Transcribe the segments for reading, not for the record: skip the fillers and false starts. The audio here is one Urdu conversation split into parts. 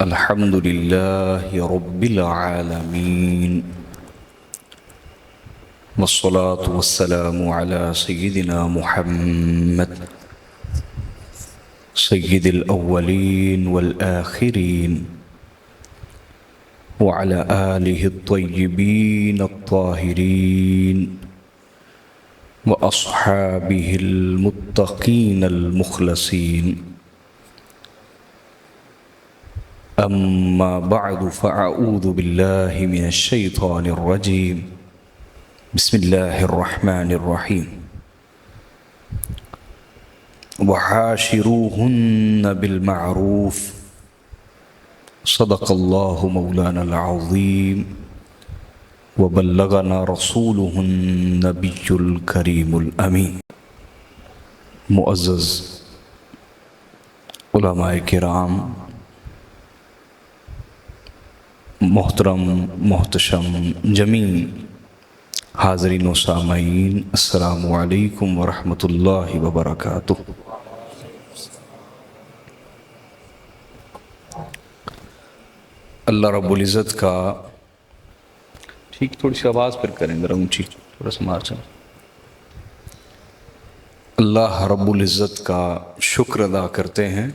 الحمد لله رب العالمين والصلاة والسلام على سيدنا محمد سيد الأولين والآخرين وعلى آله الطيبين الطاهرين وأصحابه المتقين المخلصين. أما بعد فأعوذ بالله من الشيطان الرجيم. بسم الله الرحمن الرحيم. وعاشروهن بالمعروف. صدق الله مولانا العظيم وبلغنا رسوله النبي الكريم الأمين. معزز علماء کرام، محترم محتشم جمیع حاضرین و سامعین، السلام علیکم ورحمۃ اللہ وبرکاتہ۔ اللہ رب العزت کا ٹھیک تھوڑی سی آواز پھر کریں ذرا اونچی، تھوڑا سا مار چلیں۔ اللہ رب العزت کا شکر ادا کرتے ہیں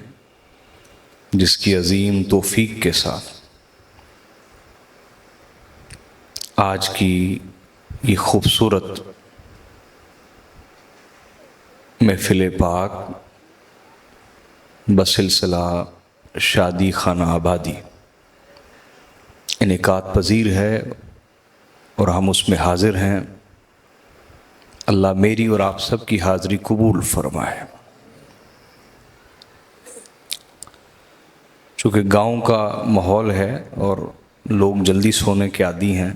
جس کی عظیم توفیق کے ساتھ آج کی یہ خوبصورت محفل پاک بسلسلہ شادی خانہ آبادی انعقاد پذیر ہے اور ہم اس میں حاضر ہیں۔ اللہ میری اور آپ سب کی حاضری قبول فرمائے۔ چونکہ گاؤں کا ماحول ہے اور لوگ جلدی سونے کے عادی ہیں،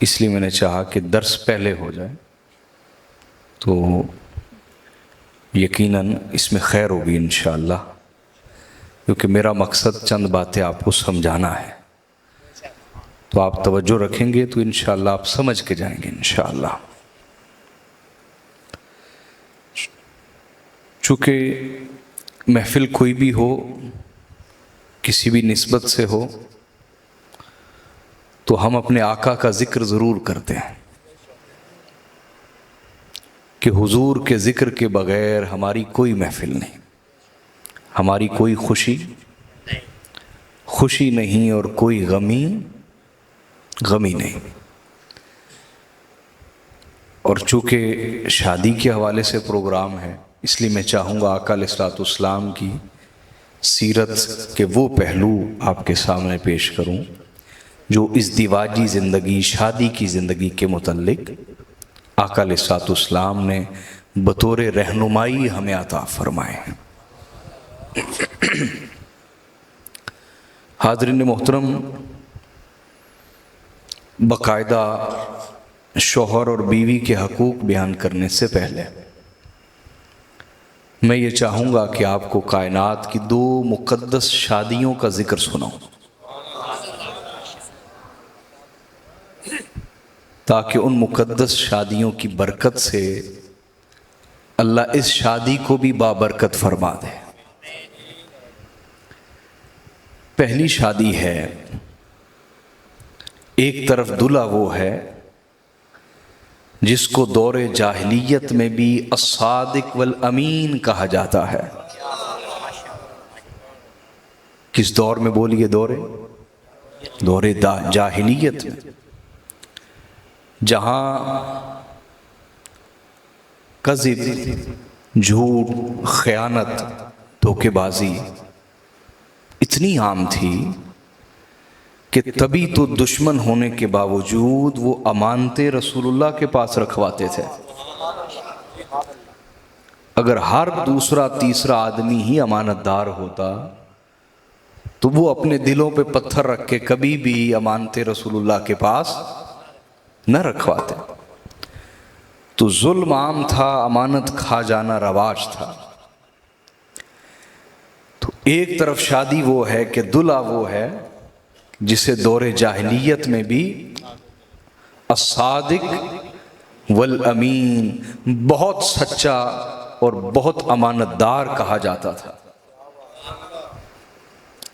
اس لیے میں نے چاہا کہ درس پہلے ہو جائے تو یقیناً اس میں خیر ہوگی انشاءاللہ، کیونکہ میرا مقصد چند باتیں آپ کو سمجھانا ہے۔ تو آپ توجہ رکھیں گے تو انشاءاللہ آپ سمجھ کے جائیں گے انشاءاللہ۔ چونکہ محفل کوئی بھی ہو، کسی بھی نسبت سے ہو، تو ہم اپنے آقا کا ذکر ضرور کرتے ہیں کہ حضور کے ذکر کے بغیر ہماری کوئی محفل نہیں، ہماری کوئی خوشی نہیں اور کوئی غمی نہیں۔ اور چونکہ شادی کے حوالے سے پروگرام ہے، اس لیے میں چاہوں گا آقا علیہ الصلوۃ والسلام کی سیرت کے وہ پہلو آپ کے سامنے پیش کروں جو ازدواجی زندگی، شادی کی زندگی کے متعلق آقا علیہ الصلوۃ والسلام نے بطور رہنمائی ہمیں عطا فرمائے ہیں۔ حاضرین محترم، باقاعدہ شوہر اور بیوی کے حقوق بیان کرنے سے پہلے میں یہ چاہوں گا کہ آپ کو کائنات کی دو مقدس شادیوں کا ذکر سناؤں، تاکہ ان مقدس شادیوں کی برکت سے اللہ اس شادی کو بھی بابرکت فرما دے۔ پہلی شادی ہے، ایک طرف دلہا وہ ہے جس کو دور جاہلیت میں بھی الصادق والامین کہا جاتا ہے۔ کس دور میں بولیے؟ دور جاہلیت میں، جہاں کذب، جھوٹ، خیانت، دھوکے بازی اتنی عام تھی کہ تبھی تو دشمن ہونے کے باوجود وہ امانتیں رسول اللہ کے پاس رکھواتے تھے۔ اگر ہر دوسرا تیسرا آدمی ہی امانت دار ہوتا تو وہ اپنے دلوں پہ پتھر رکھ کے کبھی بھی امانتیں رسول اللہ کے پاس نہ رکھواتے۔ تو ظلم عام تھا، امانت کھا جانا رواج تھا۔ تو ایک طرف شادی وہ ہے کہ دلہا وہ ہے جسے دور جاہلیت میں بھی الصادق والامین، بہت سچا اور بہت امانت دار کہا جاتا تھا۔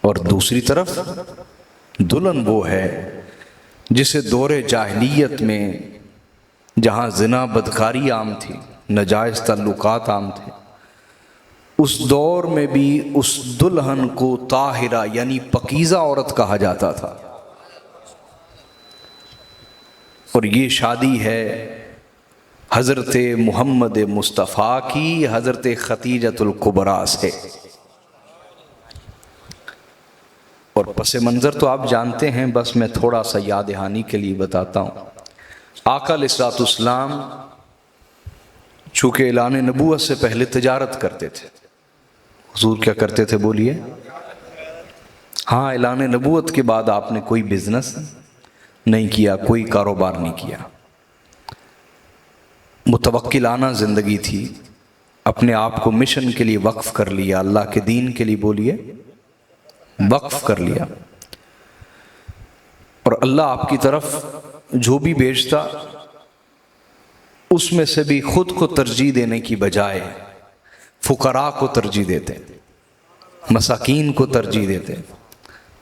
اور دوسری طرف دلہن وہ ہے جسے دور جاہلیت میں جہاں زنا بدکاری عام تھی، ناجائز تعلقات عام تھے، اس دور میں بھی اس دلہن کو طاہرہ یعنی پاکیزہ عورت کہا جاتا تھا. اور یہ شادی ہے حضرت محمد مصطفیٰ کی حضرت خدیجۃ الکبریٰ سے. اور پس منظر تو آپ جانتے ہیں، بس میں تھوڑا سا یاد دہانی کے لیے بتاتا ہوں. آقا علیہ الصلوۃ والسلام چونکہ اعلان نبوت سے پہلے تجارت کرتے تھے. حضور کیا کرتے تھے بولیے؟ ہاں، اعلان نبوت کے بعد آپ نے کوئی بزنس نہیں کیا، کوئی کاروبار نہیں کیا، متوکلانہ زندگی تھی. اپنے آپ کو مشن کے لیے وقف کر لیا، اللہ کے دین کے لیے بولیے وقف کر لیا. اور اللہ آپ کی طرف جو بھی بھیجتا اس میں سے بھی خود کو ترجیح دینے کی بجائے فقراء کو ترجیح دیتے، مساکین کو ترجیح دیتے،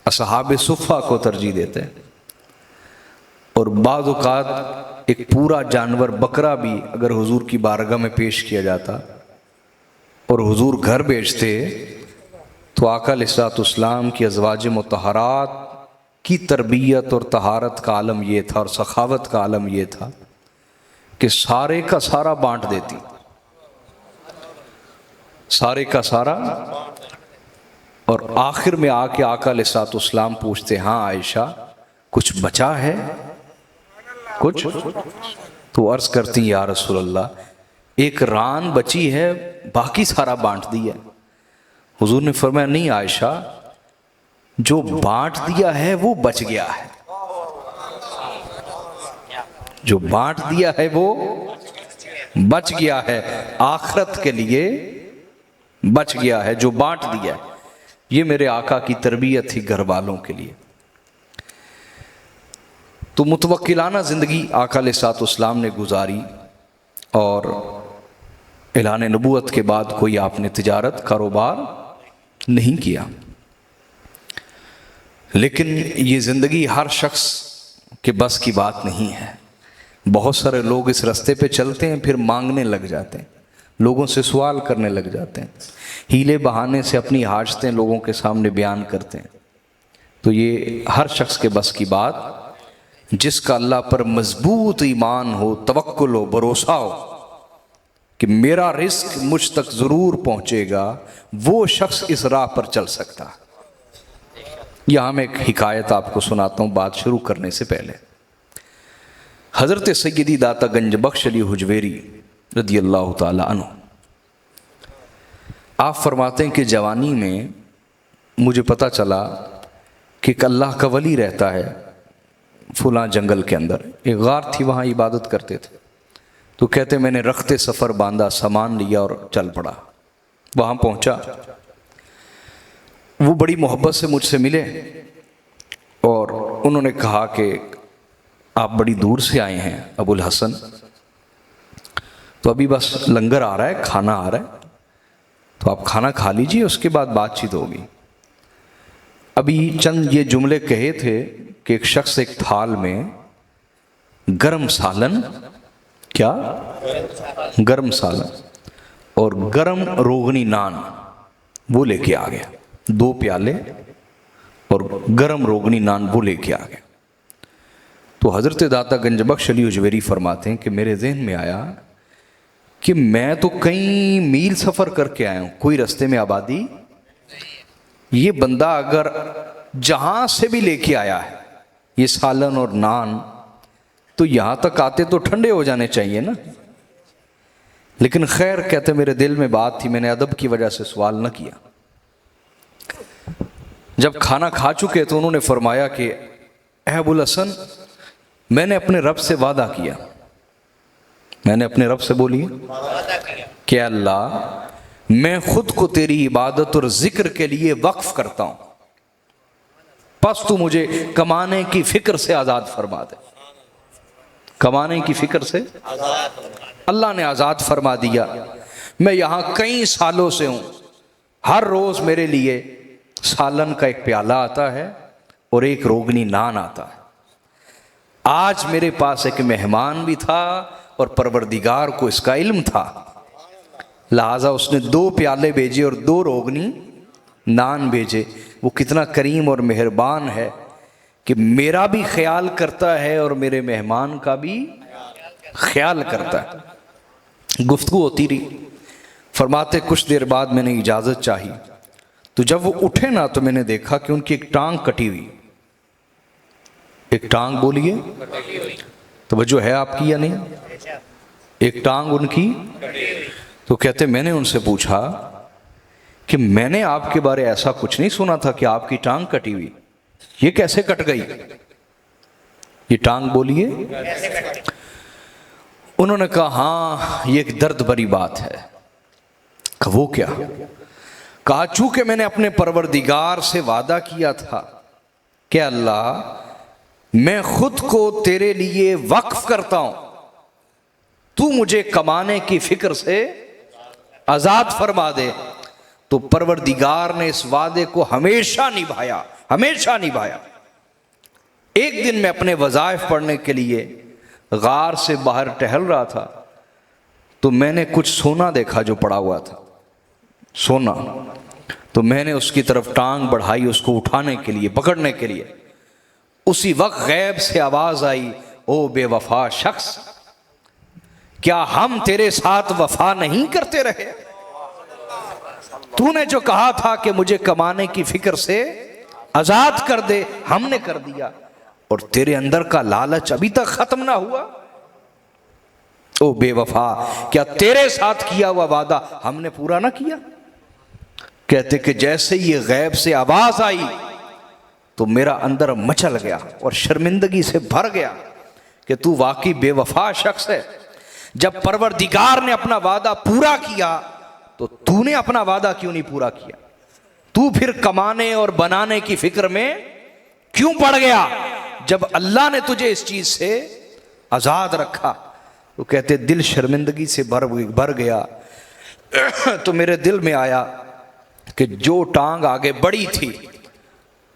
اصحاب صفہ کو ترجیح دیتے. اور بعض اوقات ایک پورا جانور بکرا بھی اگر حضور کی بارگاہ میں پیش کیا جاتا اور حضور گھر بیچتے تو آقا علیہ الصلوۃ والسلام کی ازواج مطہرات کی تربیت اور طہارت کا عالم یہ تھا، اور سخاوت کا عالم یہ تھا کہ سارے کا سارا بانٹ دیتی، سارے کا سارا. اور آخر میں آ کے آقا علیہ الصلوۃ والسلام پوچھتے، ہاں عائشہ کچھ بچا ہے کچھ؟ تو عرض کرتی یا رسول اللہ ایک ران بچی ہے، باقی سارا بانٹ دیا. حضور نے فرمایا نہیں عائشہ، جو بانٹ دیا ہے وہ بچ گیا ہے، جو بانٹ دیا ہے وہ بچ گیا ہے، آخرت کے لیے بچ گیا ہے جو بانٹ دیا ہے. یہ میرے آقا کی تربیت تھی گھر والوں کے لیے. تو متوکلانہ زندگی آقا علیہ الصلوۃ والسلام نے گزاری، اور اعلان نبوت کے بعد کوئی آپ نے تجارت کاروبار نہیں کیا. لیکن یہ زندگی ہر شخص کے بس کی بات نہیں ہے. بہت سارے لوگ اس راستے پہ چلتے ہیں، پھر مانگنے لگ جاتے ہیں، لوگوں سے سوال کرنے لگ جاتے ہیں، ہیلے بہانے سے اپنی حاجتیں لوگوں کے سامنے بیان کرتے ہیں. تو یہ ہر شخص کے بس کی بات، جس کا اللہ پر مضبوط ایمان ہو، توکل ہو، بھروسہ ہو کہ میرا رزق مجھ تک ضرور پہنچے گا، وہ شخص اس راہ پر چل سکتا. یہاں میں ایک حکایت آپ کو سناتا ہوں بات شروع کرنے سے پہلے. حضرت سیدی داتا گنج بخش علی حجویری رضی اللہ تعالی عنہ، آپ فرماتے ہیں کہ جوانی میں مجھے پتہ چلا کہ ایک اللہ کا ولی رہتا ہے فلاں جنگل کے اندر. ایک غار تھی، وہاں عبادت کرتے تھے. تو کہتے میں نے رخت سفر باندھا، سامان لیا اور چل پڑا. وہاں پہنچا، وہ بڑی محبت سے مجھ سے ملے اور انہوں نے کہا کہ آپ بڑی دور سے آئے ہیں ابو الحسن، تو ابھی بس لنگر آ رہا ہے، کھانا آ رہا ہے، تو آپ کھانا کھا لیجئے، اس کے بعد بات چیت ہوگی. ابھی چند یہ جملے کہے تھے کہ ایک شخص ایک تھال میں گرم سالن، کیا گرم سالن اور گرم روغنی نان وہ لے کے آ گیا. 2 پیالے اور گرم روغنی نان وہ لے کے آ گیا. تو حضرت داتا گنج بخش علی حجویری فرماتے ہیں کہ میرے ذہن میں آیا کہ میں تو کئی میل سفر کر کے آیا ہوں، کوئی رستے میں آبادی. یہ بندہ اگر جہاں سے بھی لے کے آیا ہے یہ سالن اور نان، تو یہاں تک آتے تو ٹھنڈے ہو جانے چاہیے نا. لیکن خیر، کہتے میرے دل میں بات تھی، میں نے ادب کی وجہ سے سوال نہ کیا. جب کھانا کھا چکے تو انہوں نے فرمایا کہ اے ابو الحسن، میں نے اپنے رب سے وعدہ کیا، میں نے اپنے رب سے بولی کہ اللہ میں خود کو تیری عبادت اور ذکر کے لیے وقف کرتا ہوں، پس تو مجھے کمانے کی فکر سے آزاد فرما دے. کمانے کی فکر سے اللہ نے آزاد فرما دیا. میں یہاں کئی سالوں سے ہوں، ہر روز میرے لیے سالن کا ایک پیالہ آتا ہے اور ایک روغنی نان آتا ہے۔ آج میرے پاس ایک مہمان بھی تھا اور پروردگار کو اس کا علم تھا، لہٰذا اس نے 2 پیالے بھیجے اور 2 روغنی نان بھیجے۔ وہ کتنا کریم اور مہربان ہے کہ میرا بھی خیال کرتا ہے اور میرے مہمان کا بھی خیال کرتا ہے۔ گفتگو ہوتی رہی، فرماتے کچھ دیر بعد میں نے اجازت چاہی، تو جب وہ اٹھے نا تو میں نے دیکھا کہ ان کی ایک ٹانگ کٹی ہوئی، ایک ٹانگ بولیے، توجہ ہے آپ کی یا نہیں؟ ایک ٹانگ ان کی، تو کہتے میں نے ان سے پوچھا کہ میں نے آپ کے بارے ایسا کچھ نہیں سنا تھا کہ آپ کی ٹانگ کٹی ہوئی، یہ کیسے کٹ گئی؟ یہ ٹانگ بولیے۔ انہوں نے کہا ہاں یہ ایک درد بھری بات ہے۔ کہ وہ کیا؟ کہا چونکہ میں نے اپنے پروردگار سے وعدہ کیا تھا کہ اللہ میں خود کو تیرے لیے وقف کرتا ہوں، تو مجھے کمانے کی فکر سے آزاد فرما دے، تو پروردگار نے اس وعدے کو ہمیشہ نبھایا، ہمیشہ نبھایا۔ ایک دن میں اپنے وظائف پڑھنے کے لیے غار سے باہر ٹہل رہا تھا تو میں نے کچھ سونا دیکھا جو پڑا ہوا تھا، سونا، تو میں نے اس کی طرف ٹانگ بڑھائی اس کو اٹھانے کے لیے، پکڑنے کے لیے۔ اسی وقت غیب سے آواز آئی، او بے وفا شخص، کیا ہم تیرے ساتھ وفا نہیں کرتے رہے؟ تو نے جو کہا تھا کہ مجھے کمانے کی فکر سے آزاد کر دے، ہم نے کر دیا، اور تیرے اندر کا لالچ ابھی تک ختم نہ ہوا۔ او بے وفا، کیا تیرے ساتھ کیا ہوا وعدہ ہم نے پورا نہ کیا؟ کہتے کہ جیسے یہ غیب سے آواز آئی تو میرا اندر مچل گیا اور شرمندگی سے بھر گیا کہ تو واقعی بے وفا شخص ہے۔ جب پروردگار نے اپنا وعدہ پورا کیا تو تو نے اپنا وعدہ کیوں نہیں پورا کیا؟ تو پھر کمانے اور بنانے کی فکر میں کیوں پڑ گیا جب اللہ نے تجھے اس چیز سے آزاد رکھا؟ تو کہتے دل شرمندگی سے بھر گیا تو میرے دل میں آیا کہ جو ٹانگ آگے بڑی تھی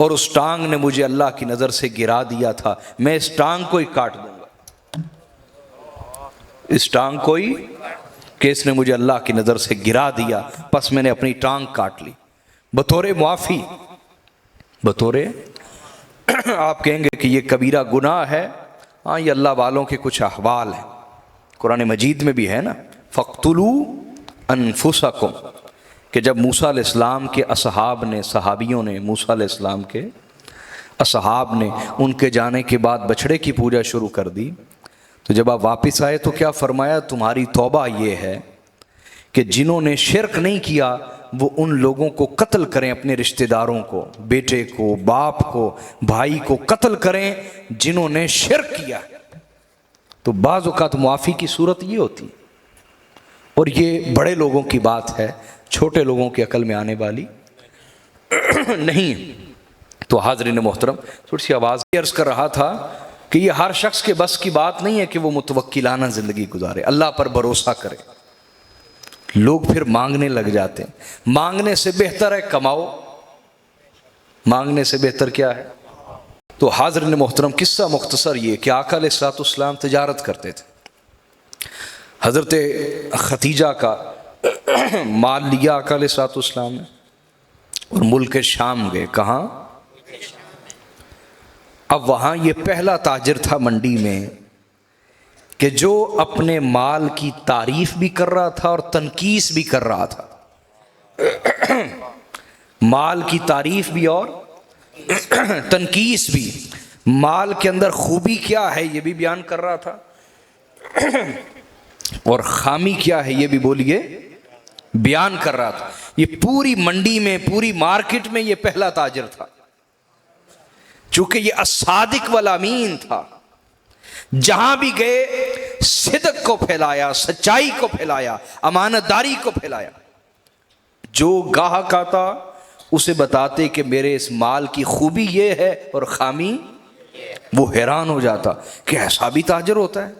اور اس ٹانگ نے مجھے اللہ کی نظر سے گرا دیا تھا، میں اس ٹانگ کو ہی کاٹ دوں گا، اس ٹانگ کو ہی، کہ اس نے مجھے اللہ کی نظر سے گرا دیا، پس میں نے اپنی ٹانگ کاٹ لی بطور معافی۔ بطور آپ کہیں گے کہ یہ کبیرہ گناہ ہے، ہاں یہ اللہ والوں کے کچھ احوال ہیں، قرآن مجید میں بھی ہے نا، فَاقْتُلُوا أَنفُسَكُمْ، کہ جب موسیٰ علیہ السلام کے اصحاب نے، صحابیوں نے، موسیٰ علیہ السلام کے اصحاب نے ان کے جانے کے بعد بچھڑے کی پوجا شروع کر دی، تو جب آپ واپس آئے تو کیا فرمایا؟ تمہاری توبہ یہ ہے کہ جنہوں نے شرک نہیں کیا وہ ان لوگوں کو قتل کریں، اپنے رشتہ داروں کو، بیٹے کو، باپ کو، بھائی کو قتل کریں جنہوں نے شرک کیا۔ تو بعض اوقات معافی کی صورت یہ ہوتی، اور یہ بڑے لوگوں کی بات ہے، چھوٹے لوگوں کی عقل میں آنے والی نہیں۔ تو حاضرین محترم، تھوڑی سی آواز عرض کر رہا تھا کہ یہ ہر شخص کے بس کی بات نہیں ہے کہ وہ متوکلانہ زندگی گزارے، اللہ پر بھروسہ کرے۔ لوگ پھر مانگنے لگ جاتے ہیں، مانگنے سے بہتر ہے کماؤ، مانگنے سے بہتر کیا ہے؟ تو حاضرین محترم، قصہ مختصر یہ کہ آقا علیہ الصلوۃ والسلام تجارت کرتے تھے، حضرت ختیجہ کا مال لیا آقا علیہ الصلوۃ والسلام نے اور ملک شام گئے۔ کہاں؟ اب وہاں یہ پہلا تاجر تھا منڈی میں کہ جو اپنے مال کی تعریف بھی کر رہا تھا اور تنقیص بھی کر رہا تھا، مال کی تعریف بھی اور تنقیص بھی، مال کے اندر خوبی کیا ہے یہ بھی بیان کر رہا تھا اور خامی کیا ہے یہ بھی بولیے بیان کر رہا تھا۔ یہ پوری منڈی میں، پوری مارکیٹ میں یہ پہلا تاجر تھا، چونکہ یہ الصادق والامین تھا، جہاں بھی گئے صدق کو پھیلایا، سچائی کو پھیلایا، امانت داری کو پھیلایا۔ جو گاہک آتا اسے بتاتے کہ میرے اس مال کی خوبی یہ ہے اور خامی، وہ حیران ہو جاتا کہ ایسا بھی تاجر ہوتا ہے۔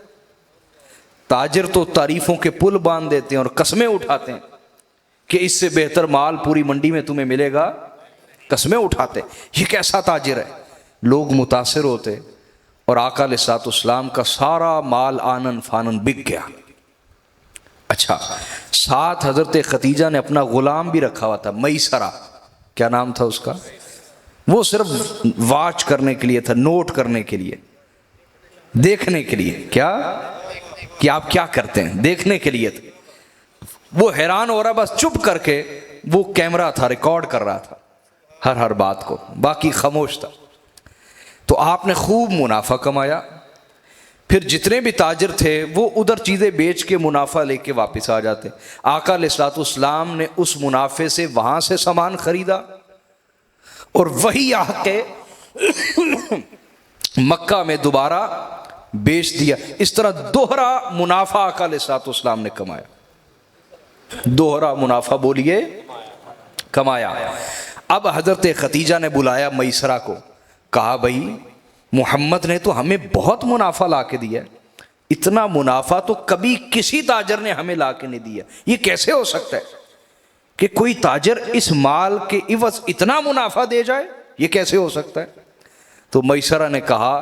تاجر تو تعریفوں کے پل باندھ دیتے ہیں اور قسمیں اٹھاتے ہیں کہ اس سے بہتر مال پوری منڈی میں تمہیں ملے گا قسمیں اٹھاتے یہ کیسا تاجر ہے. لوگ متاثر ہوتے اور آقا علیہ الصلوۃ والسلام کا سارا مال آنن فانن بک گیا. اچھا، ساتھ حضرت خدیجہ نے اپنا غلام بھی رکھا ہوا تھا، میسرہ. کیا نام تھا اس کا؟ وہ صرف واچ کرنے کے لیے تھا، نوٹ کرنے کے لیے، دیکھنے کے لیے. کیا کہ آپ کیا کرتے ہیں، دیکھنے کے لیے تھا. وہ حیران ہو رہا، بس چپ کر کے وہ کیمرہ تھا، ریکارڈ کر رہا تھا ہر بات کو، باقی خاموش تھا. تو آپ نے خوب منافع کمایا. پھر جتنے بھی تاجر تھے وہ ادھر چیزیں بیچ کے منافع لے کے واپس آ جاتے. آقا علیہ الصلوۃ والسلام نے اس منافع سے وہاں سے سامان خریدا اور وہی آ کے مکہ میں دوبارہ بیچ دیا. اس طرح دوہرا منافع آقا علیہ الصلوۃ والسلام نے کمایا. دوہرا منافع بولیے کمایا. اب حضرت خدیجہ نے بلایا میسرہ کو، کہا بھائی محمد نے تو ہمیں بہت منافع لا کے دیا، اتنا منافع تو کبھی کسی تاجر نے ہمیں لا کے نہیں دیا. یہ کیسے ہو سکتا ہے کہ کوئی تاجر اس مال کے عوض اتنا منافع دے جائے؟ یہ کیسے ہو سکتا ہے؟ تو میسرہ نے کہا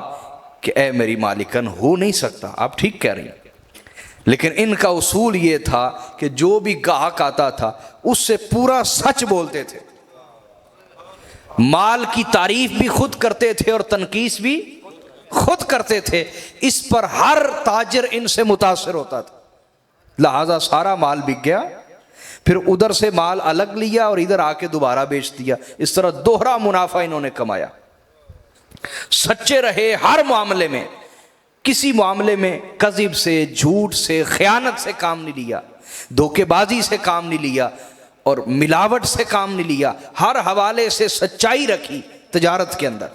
کہ اے میری مالکن، ہو نہیں سکتا، آپ ٹھیک کہہ رہی ہیں. لیکن ان کا اصول یہ تھا کہ جو بھی گاہک آتا تھا اس سے پورا سچ بولتے تھے، مال کی تعریف بھی خود کرتے تھے اور تنقیص بھی خود کرتے تھے. اس پر ہر تاجر ان سے متاثر ہوتا تھا، لہذا سارا مال بک گیا. پھر ادھر سے مال الگ لیا اور ادھر آ کے دوبارہ بیچ دیا. اس طرح دوہرا منافع انہوں نے کمایا. سچے رہے ہر معاملے میں، کسی معاملے میں کذب سے، جھوٹ سے، خیانت سے کام نہیں لیا، دھوکے بازی سے کام نہیں لیا اور ملاوٹ سے کام نہیں لیا. ہر حوالے سے سچائی رکھی تجارت کے اندر.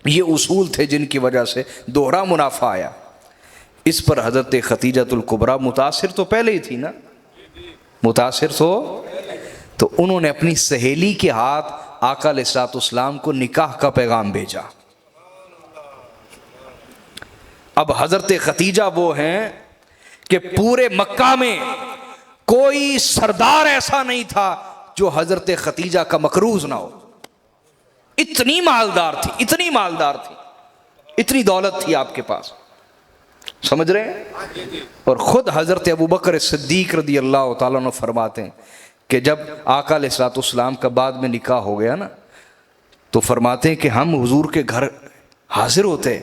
یہ اصول تھے جن کی وجہ سے دوہرا منافع آیا. اس پر حضرت خدیجۃ الکبریٰ متاثر تو پہلے ہی تھی نا، متاثر تو انہوں نے اپنی سہیلی کے ہاتھ آقا علیہ الصلوۃ والسلام کو نکاح کا پیغام بھیجا. اب حضرت خدیجہ وہ ہیں کہ پورے مکہ میں کوئی سردار ایسا نہیں تھا جو حضرت خدیجہ کا مقروض نہ ہو. اتنی مالدار تھی، اتنی مالدار تھی، اتنی دولت تھی آپ کے پاس. سمجھ رہے ہیں؟ اور خود حضرت ابوبکر صدیق رضی اللہ تعالیٰ عنہ فرماتے ہیں کہ جب آقا علیہ الصلوۃ والسلام کا بعد میں نکاح ہو گیا نا، تو فرماتے ہیں کہ ہم حضور کے گھر حاضر ہوتے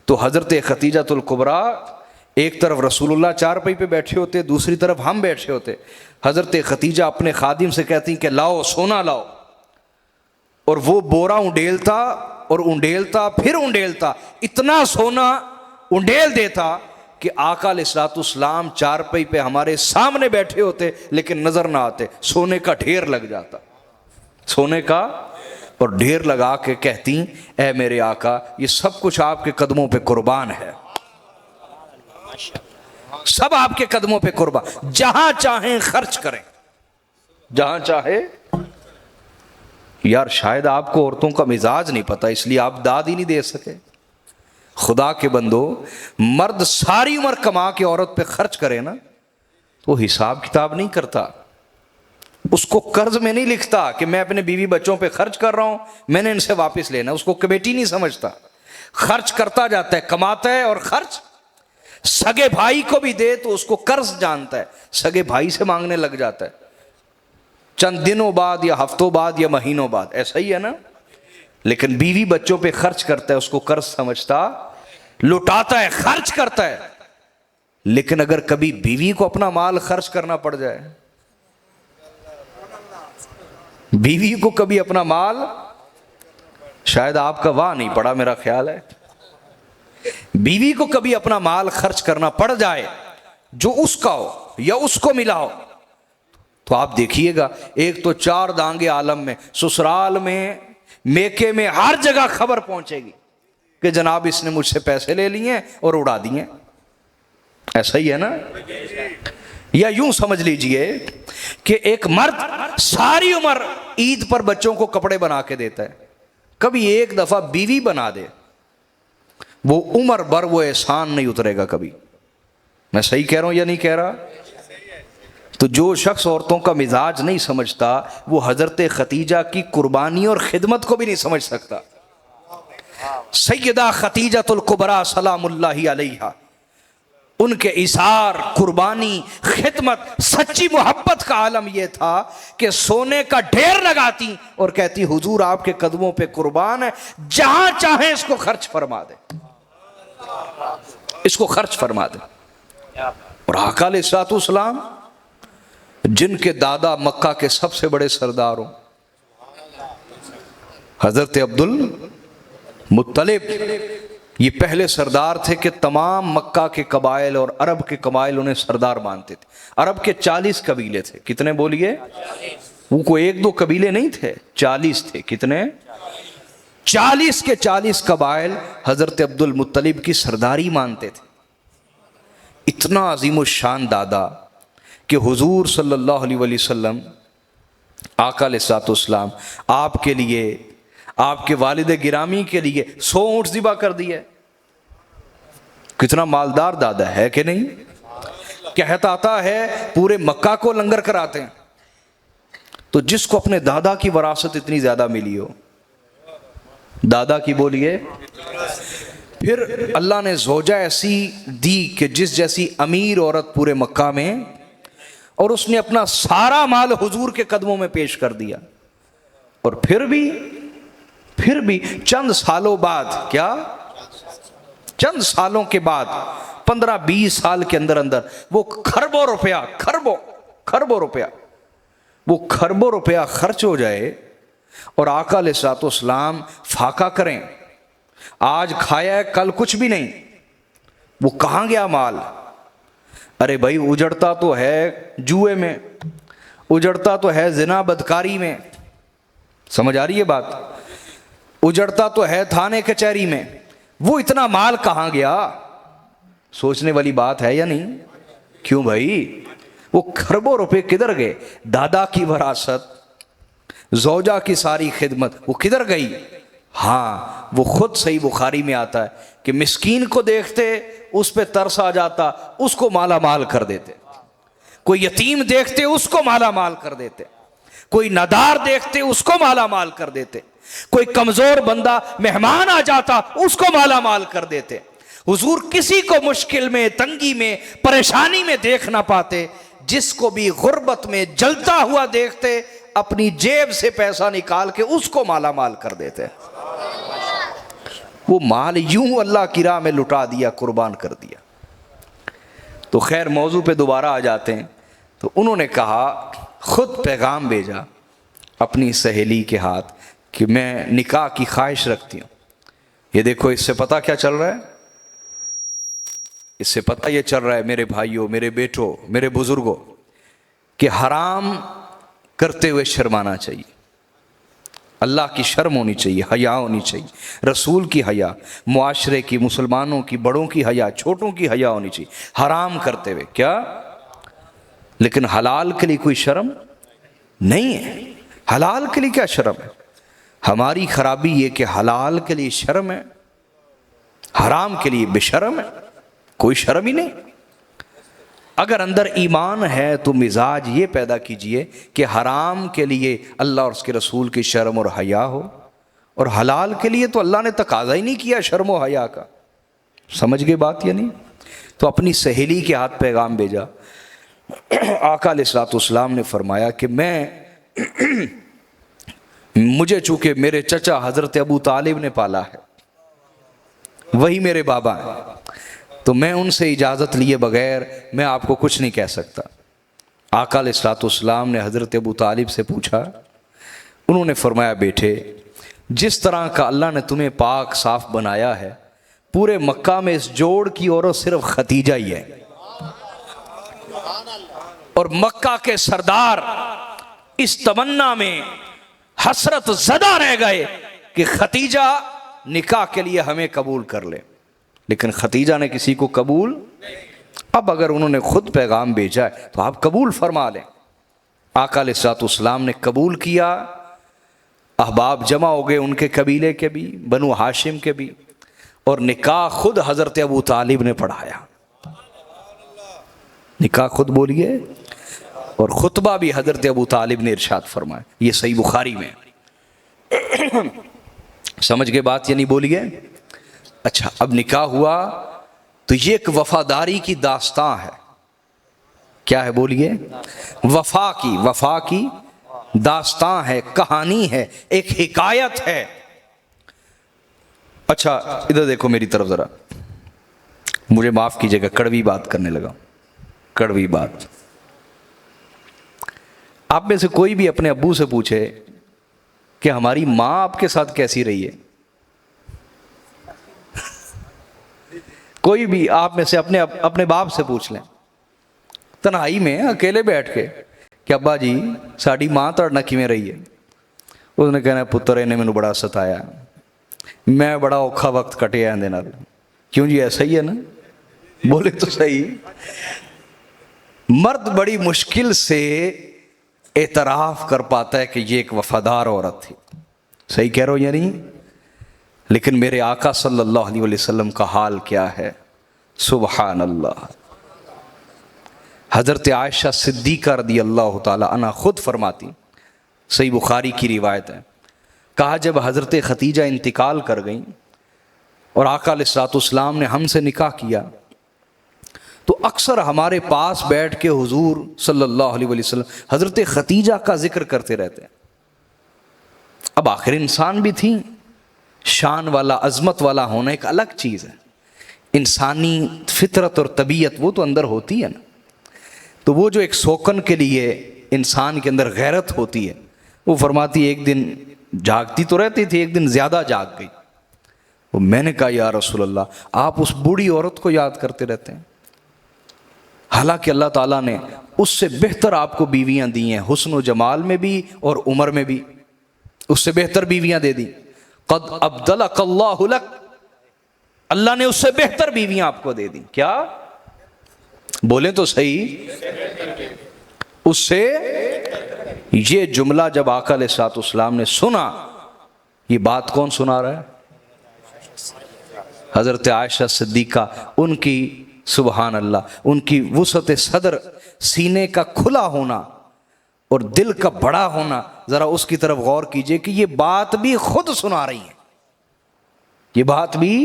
تو حضرت خدیجۃ الکبریٰ ایک طرف رسول اللہ چارپائی پہ بیٹھے ہوتے، دوسری طرف ہم بیٹھے ہوتے. حضرت خدیجہ اپنے خادم سے کہتی کہ لاؤ سونا لاؤ، اور وہ بورا انڈیلتا اور انڈیلتا پھر انڈیلتا، اتنا سونا انڈیل دیتا کہ آقا علیہ الصلوۃ والسلام چارپائی پہ ہمارے سامنے بیٹھے ہوتے لیکن نظر نہ آتے. سونے کا ڈھیر لگ جاتا، سونے کا، اور ڈھیر لگا کے کہتی اے میرے آقا یہ سب کچھ آپ کے قدموں پہ قربان ہے، سب آپ کے قدموں پہ قربان، جہاں چاہیں خرچ کریں، جہاں چاہے. یار شاید آپ کو عورتوں کا مزاج نہیں پتا اس لیے آپ داد ہی نہیں دے سکے. خدا کے بندو، مرد ساری عمر کما کے عورت پہ خرچ کرے نا تو حساب کتاب نہیں کرتا، اس کو قرض میں نہیں لکھتا کہ میں اپنے بیوی بچوں پہ خرچ کر رہا ہوں، میں نے ان سے واپس لینا. اس کو کمیٹی نہیں سمجھتا، خرچ کرتا جاتا ہے، کماتا ہے اور خرچ. سگے بھائی کو بھی دے تو اس کو قرض جانتا ہے، سگے بھائی سے مانگنے لگ جاتا ہے چند دنوں بعد یا ہفتوں بعد یا مہینوں بعد. ایسا ہی ہے نا. لیکن بیوی بچوں پہ خرچ کرتا ہے، اس کو قرض سمجھتا، لوٹاتا ہے، خرچ کرتا ہے. لیکن اگر کبھی بیوی کو اپنا مال خرچ کرنا پڑ جائے، بیوی کو کبھی اپنا مال، شاید آپ کا واہ نہیں پڑا میرا خیال ہے، بیوی کو کبھی اپنا مال خرچ کرنا پڑ جائے جو اس کا ہو یا اس کو ملا ہو، تو آپ دیکھیے گا ایک تو چار دانگے عالم میں، سسرال میں، میکے میں، ہر جگہ خبر پہنچے گی کہ جناب اس نے مجھ سے پیسے لے لیے اور اڑا دیے. ایسا ہی ہے نا. یا یوں سمجھ لیجئے کہ ایک مرد ساری عمر عید پر بچوں کو کپڑے بنا کے دیتا ہے، کبھی ایک دفعہ بیوی بنا دے، وہ عمر بھر وہ احسان نہیں اترے گا کبھی. میں صحیح کہہ رہا ہوں یا نہیں کہہ رہا؟ تو جو شخص عورتوں کا مزاج نہیں سمجھتا وہ حضرت ختیجہ کی قربانی اور خدمت کو بھی نہیں سمجھ سکتا۔ سیدہ ختیجۃ الکبریٰ سلام اللہ علیہا، ان کے اثار، قربانی، خدمت، سچی محبت کا عالم یہ تھا کہ سونے کا ڈھیر لگاتی اور کہتی حضور آپ کے قدموں پہ قربان ہے، جہاں چاہیں اس کو خرچ فرما دیں، اس کو خرچ فرما دیں۔ اور آقا علیہ الصلوۃ والسلام جن کے دادا مکہ کے سب سے بڑے سردار ہوں، حضرت عبد المطلب، یہ پہلے سردار تھے کہ تمام مکہ کے قبائل اور عرب کے قبائل انہیں سردار مانتے تھے۔ عرب کے 40 قبیلے تھے، کتنے بولیے؟ وہ کوئی ایک دو قبیلے نہیں تھے، 40 تھے۔ کتنے؟ 40 کے 40 قبائل حضرت عبد المطلب کی سرداری مانتے تھے۔ اتنا عظیم الشان دادا کہ حضور صلی اللہ علیہ وسلم، آقا علیہ الصلوۃ والسلام آپ کے لیے، آپ کے والد گرامی کے لیے 100 اونٹ ذبح کر دیے۔ کتنا مالدار دادا ہے کہ نہیں؟ کہتا ہے پورے مکہ کو لنگر کراتے ہیں۔ تو جس کو اپنے دادا کی وراثت اتنی زیادہ ملی ہو، دادا کی بولیے، پھر اللہ نے زوجہ ایسی دی کہ جس جیسی امیر عورت پورے مکہ میں، اور اس نے اپنا سارا مال حضور کے قدموں میں پیش کر دیا۔ اور پھر بھی چند سالوں بعد، کیا چند سالوں کے بعد، 15-20 سال کے اندر وہ خربوں روپیہ خرچ ہو جائے اور آقا علیہ الصلوۃ والسلام فاقہ کریں، آج کھایا ہے کل کچھ بھی نہیں، وہ کہاں گیا مال؟ ارے بھائی اجڑتا تو ہے جوئے میں، اجڑتا تو ہے زنا بدکاری میں، سمجھ آ رہی ہے بات؟ اجڑتا تو ہے تھانے کچہری میں، وہ اتنا مال کہاں گیا؟ سوچنے والی بات ہے یا نہیں؟ کیوں بھائی؟ وہ کھربوں روپے کدھر گئے؟ دادا کی وراثت، زوجہ کی ساری خدمت، وہ کدھر گئی؟ ہاں، وہ خود صحیح بخاری میں آتا ہے کہ مسکین کو دیکھتے اس پہ ترس آ جاتا، اس کو مالا مال کر دیتے، کوئی یتیم دیکھتے اس کو مالا مال کر دیتے، کوئی نادار دیکھتے اس کو مالا مال کر دیتے، کوئی کمزور بندہ مہمان آ جاتا اس کو مالا مال کر دیتے۔ حضور کسی کو مشکل میں، تنگی میں، پریشانی میں دیکھ نہ پاتے، جس کو بھی غربت میں جلتا ہوا دیکھتے اپنی جیب سے پیسہ نکال کے اس کو مالا مال کر دیتے۔ وہ مال یوں اللہ کی راہ میں لٹا دیا، قربان کر دیا۔ تو خیر موضوع پہ دوبارہ آ جاتے ہیں۔ تو انہوں نے کہا، خود پیغام بھیجا اپنی سہیلی کے ہاتھ کہ میں نکاح کی خواہش رکھتی ہوں۔ یہ دیکھو، اس سے پتہ کیا چل رہا ہے؟ اس سے پتہ یہ چل رہا ہے میرے بھائیوں، میرے بیٹوں، میرے بزرگوں، کہ حرام کرتے ہوئے شرمانا چاہیے، اللہ کی شرم ہونی چاہیے، حیا ہونی چاہیے، رسول کی حیا، معاشرے کی، مسلمانوں کی، بڑوں کی حیا، چھوٹوں کی حیا ہونی چاہیے، حرام کرتے ہوئے کیا؟ لیکن حلال کے لیے کوئی شرم نہیں ہے۔ حلال کے لیے کیا شرم ہے؟ ہماری خرابی یہ کہ حلال کے لیے شرم ہے، حرام کے لیے بے شرم ہے، کوئی شرم ہی نہیں۔ اگر اندر ایمان ہے تو مزاج یہ پیدا کیجئے کہ حرام کے لیے اللہ اور اس کے رسول کی شرم اور حیا ہو، اور حلال کے لیے تو اللہ نے تقاضا ہی نہیں کیا شرم و حیا کا۔ سمجھ گئے بات یا نہیں؟ تو اپنی سہیلی کے ہاتھ پیغام بھیجا۔ آقا علیہ الصلوۃ والسلام نے فرمایا کہ مجھے چونکہ میرے چچا حضرت ابو طالب نے پالا ہے، وہی میرے بابا ہیں، تو میں ان سے اجازت لیے بغیر میں آپ کو کچھ نہیں کہہ سکتا۔ آقا علیہ الصلوۃ والسلام نے حضرت ابو طالب سے پوچھا، انہوں نے فرمایا بیٹے، جس طرح کا اللہ نے تمہیں پاک صاف بنایا ہے، پورے مکہ میں اس جوڑ کی عورت صرف ختیجہ ہی ہے، اور مکہ کے سردار اس تمنا میں حسرت زدہ رہ گئے کہ ختیجہ نکاح کے لیے ہمیں قبول کر لے، لیکن ختیجہ نے کسی کو قبول۔ اب اگر انہوں نے خود پیغام بھیجا ہے تو آپ قبول فرما لیں۔ آقا علیہ الصلوۃ والسلام نے قبول کیا، احباب جمع ہو گئے، ان کے قبیلے کے بھی، بنو ہاشم کے بھی، اور نکاح خود حضرت ابو طالب نے پڑھایا۔ نکاح خود بولیے، اور خطبہ بھی حضرت ابو طالب نے ارشاد فرمایا، یہ صحیح بخاری میں۔ سمجھ گئے بات یا نہیں بولیے؟ اچھا، اب نکاح ہوا تو یہ ایک وفاداری کی داستان ہے۔ کیا ہے بولیے؟ وفا کی داستان ہے، کہانی ہے، ایک حکایت ہے۔ اچھا ادھر دیکھو میری طرف ذرا، مجھے معاف کیجیے گا، کڑوی بات کرنے لگا، کڑوی بات۔ آپ میں سے کوئی بھی اپنے ابو سے پوچھے کہ ہماری ماں آپ کے ساتھ کیسی رہی ہے؟ کوئی بھی آپ میں سے اپنے باپ سے پوچھ لیں، تنہائی میں اکیلے بیٹھ کے، کہ ابا جی ساڑی ماں تڑنا کیویں رہی ہے؟ اس نے کہنا پتر انہیں مینوں بڑا ستایا، میں بڑا اوکھا وقت کٹیا اندے نال۔ کیوں جی ایسا ہی ہے نا، بولے تو صحیح۔ مرد بڑی مشکل سے اعتراف کر پاتا ہے کہ یہ ایک وفادار عورت تھی، صحیح کہہ رہا ہوں یا نہیں؟ لیکن میرے آقا صلی اللہ علیہ وسلم کا حال کیا ہے؟ سبحان اللہ۔ حضرت عائشہ صدیقہ رضی اللہ تعالی عنہ خود فرماتی، صحیح بخاری کی روایت ہے، کہا جب حضرت خدیجہ انتقال کر گئیں اور آقا علیہ الصلوۃ والسلام نے ہم سے نکاح کیا تو اکثر ہمارے پاس بیٹھ کے حضور صلی اللہ علیہ وسلم حضرت خدیجہ کا ذکر کرتے رہتے ہیں۔ اب آخر انسان بھی تھی، شان والا عظمت والا ہونا ایک الگ چیز ہے، انسانی فطرت اور طبیعت وہ تو اندر ہوتی ہے نا، تو وہ جو ایک سوکن کے لیے انسان کے اندر غیرت ہوتی ہے، وہ فرماتی ایک دن جاگتی تو رہتی تھی، ایک دن زیادہ جاگ گئی۔ وہ میں نے کہا یا رسول اللہ آپ اس بوڑھی عورت کو یاد کرتے رہتے ہیں، حالانکہ اللہ تعالیٰ نے اس سے بہتر آپ کو بیویاں دی ہیں، حسن و جمال میں بھی اور عمر میں بھی اس سے بہتر بیویاں دے دی۔ قد ابدلک اللہ لک، اللہ نے اس سے بہتر بیویاں آپ کو دے دی۔ کیا بولیں تو صحیح؟ اس سے یہ جملہ جب آقا علیہ الصلوۃ والسلام نے سنا، یہ بات کون سنا رہا ہے؟ حضرت عائشہ صدیقہ، ان کی سبحان اللہ، ان کی وسعت صدر، سینے کا کھلا ہونا اور دل کا بڑا ہونا، ذرا اس کی طرف غور کیجئے کہ یہ بات بھی خود سنا رہی ہیں، یہ بات بھی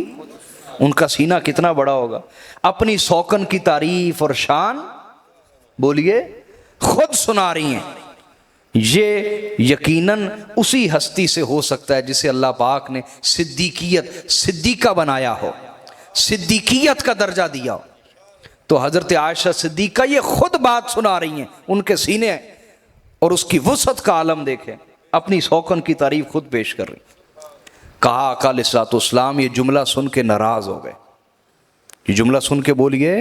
ان کا سینہ کتنا بڑا ہوگا، اپنی سوکن کی تعریف اور شان بولیے خود سنا رہی ہیں۔ یہ یقیناً اسی ہستی سے ہو سکتا ہے جسے اللہ پاک نے صدیقہ بنایا ہو، صدیقیت کا درجہ دیا ہو۔ تو حضرت عائشہ صدیقہ یہ خود بات سنا رہی ہیں، ان کے سینے اور اس کی وسعت کا عالم دیکھیں، اپنی سوکن کی تعریف خود پیش کر رہی۔ کہا آقا علیہ الصلوۃ والسلام یہ جملہ سن کے ناراض ہو گئے، یہ جملہ سن کے بولیے،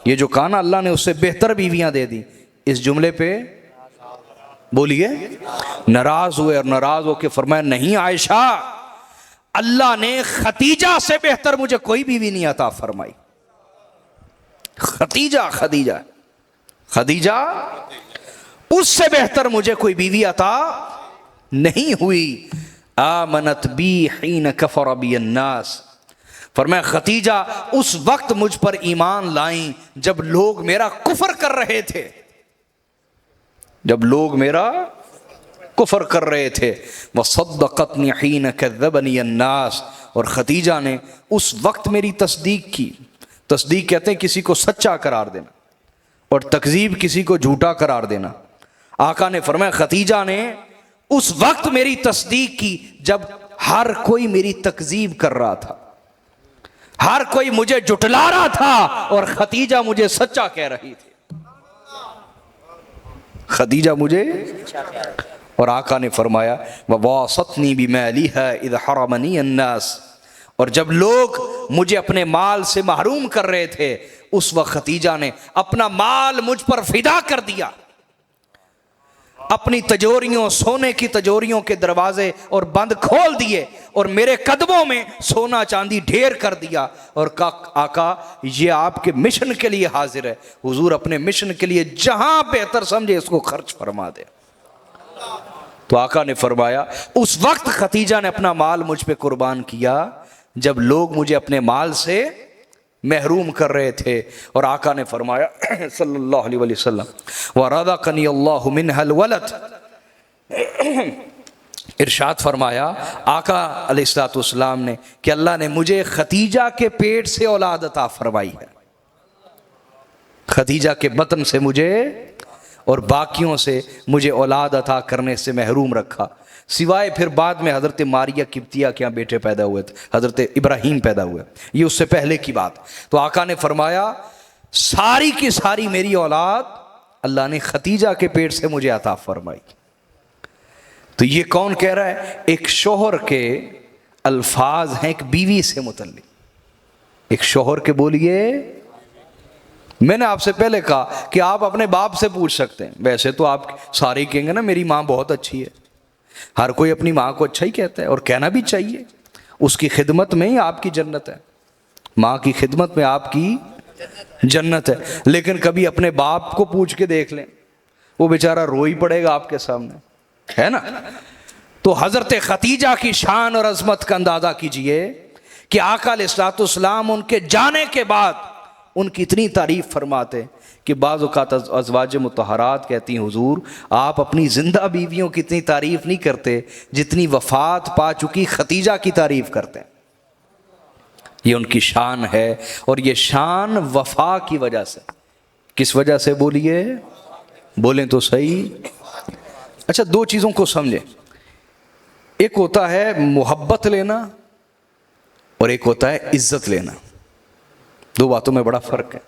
یہ جو کہا نا اللہ نے اس سے بہتر بیویاں دے دی، اس جملے پہ بولیے ناراض ہوئے، اور ناراض ہو کے فرمایا نہیں عائشہ، اللہ نے خدیجہ سے بہتر مجھے کوئی بیوی نہیں عطا فرمائی۔ خدیجہ اس سے بہتر مجھے کوئی بیوی عطا نہیں ہوئی۔ آمنت بی حین کفر بی الناس، فرمایا خدیجہ اس وقت مجھ پر ایمان لائیں جب لوگ میرا کفر کر رہے تھے، جب لوگ میرا کفر کر رہے تھے۔ وصدقتنی حین کذبنی الناس، اور خدیجہ نے اس وقت میری تصدیق کی۔ تصدیق کہتے ہیں کسی کو سچا قرار دینا، اور تکذیب کسی کو جھوٹا قرار دینا۔ آقا نے فرمایا خدیجہ نے اس وقت میری تصدیق کی جب ہر کوئی میری تکذیب کر رہا تھا، ہر کوئی مجھے جھٹلا رہا تھا، اور خدیجہ مجھے سچا کہہ رہی تھی، خدیجہ مجھے۔ اور آقا نے فرمایا وَوَاسَطْنِي بِمَالِهَا إِذْ حَرَمَنِي النَّاسِ، اور جب لوگ مجھے اپنے مال سے محروم کر رہے تھے اس وقت خدیجہ نے اپنا مال مجھ پر فدا کر دیا، اپنی تجوریوں، سونے کی تجوریوں کے دروازے اور بند کھول دیے، اور میرے قدموں میں سونا چاندی ڈھیر کر دیا، اور کہا آقا یہ آپ کے مشن کے لیے حاضر ہے، حضور اپنے مشن کے لیے جہاں بہتر سمجھے اس کو خرچ فرما دے۔ تو آقا نے فرمایا اس وقت خدیجہ نے اپنا مال مجھ پہ قربان کیا جب لوگ مجھے اپنے مال سے محروم کر رہے تھے، اور آقا نے فرمایا صلی اللہ علیہ وسلم وَرَزَقَنِيَ اللَّهُ مِنْهَا الْوَلَدَ، ارشاد فرمایا آقا علیہ السلام نے کہ اللہ نے مجھے ختیجہ کے پیٹ سے اولاد عطا فرمائی ہے، ختیجہ کے بطن سے مجھے اور باقیوں سے مجھے اولاد عطا کرنے سے محروم رکھا، سوائے پھر بعد میں حضرت ماریہ قبطیہ کے یہاں بیٹے پیدا ہوئے تھے، حضرت ابراہیم پیدا ہوئے، یہ اس سے پہلے کی بات۔ تو آقا نے فرمایا ساری کی ساری میری اولاد اللہ نے ختیجہ کے پیٹ سے مجھے عطا فرمائی۔ تو یہ کون کہہ رہا ہے؟ ایک شوہر کے الفاظ ہیں ایک بیوی سے متعلق، ایک شوہر کے بولیے۔ میں نے آپ سے پہلے کہا کہ آپ اپنے باپ سے پوچھ سکتے ہیں، ویسے تو آپ سارے کہیں گے نا میری ماں بہت اچھی ہے، ہر کوئی اپنی ماں کو اچھا ہی کہتا ہے، اور کہنا بھی چاہیے، اس کی خدمت میں ہی آپ کی جنت ہے، ماں کی خدمت میں آپ کی جنت ہے۔ لیکن کبھی اپنے باپ کو پوچھ کے دیکھ لیں، وہ بیچارہ رو ہی پڑے گا آپ کے سامنے، ہے نا۔ تو حضرت ختیجہ کی شان اور عظمت کا اندازہ کیجئے کہ آقا علیہ السلام ان کے جانے کے بعد ان کی اتنی تعریف فرماتے کہ بعض اوقات ازواج مطہرات کہتی ہیں حضور آپ اپنی زندہ بیویوں کی اتنی تعریف نہیں کرتے جتنی وفات پا چکی ختیجہ کی تعریف کرتے ہیں۔ یہ ان کی شان ہے، اور یہ شان وفا کی وجہ سے۔ کس وجہ سے بولیے؟ بولیں تو صحیح۔ اچھا، دو چیزوں کو سمجھیں، ایک ہوتا ہے محبت لینا اور ایک ہوتا ہے عزت لینا، دو باتوں میں بڑا فرق ہے۔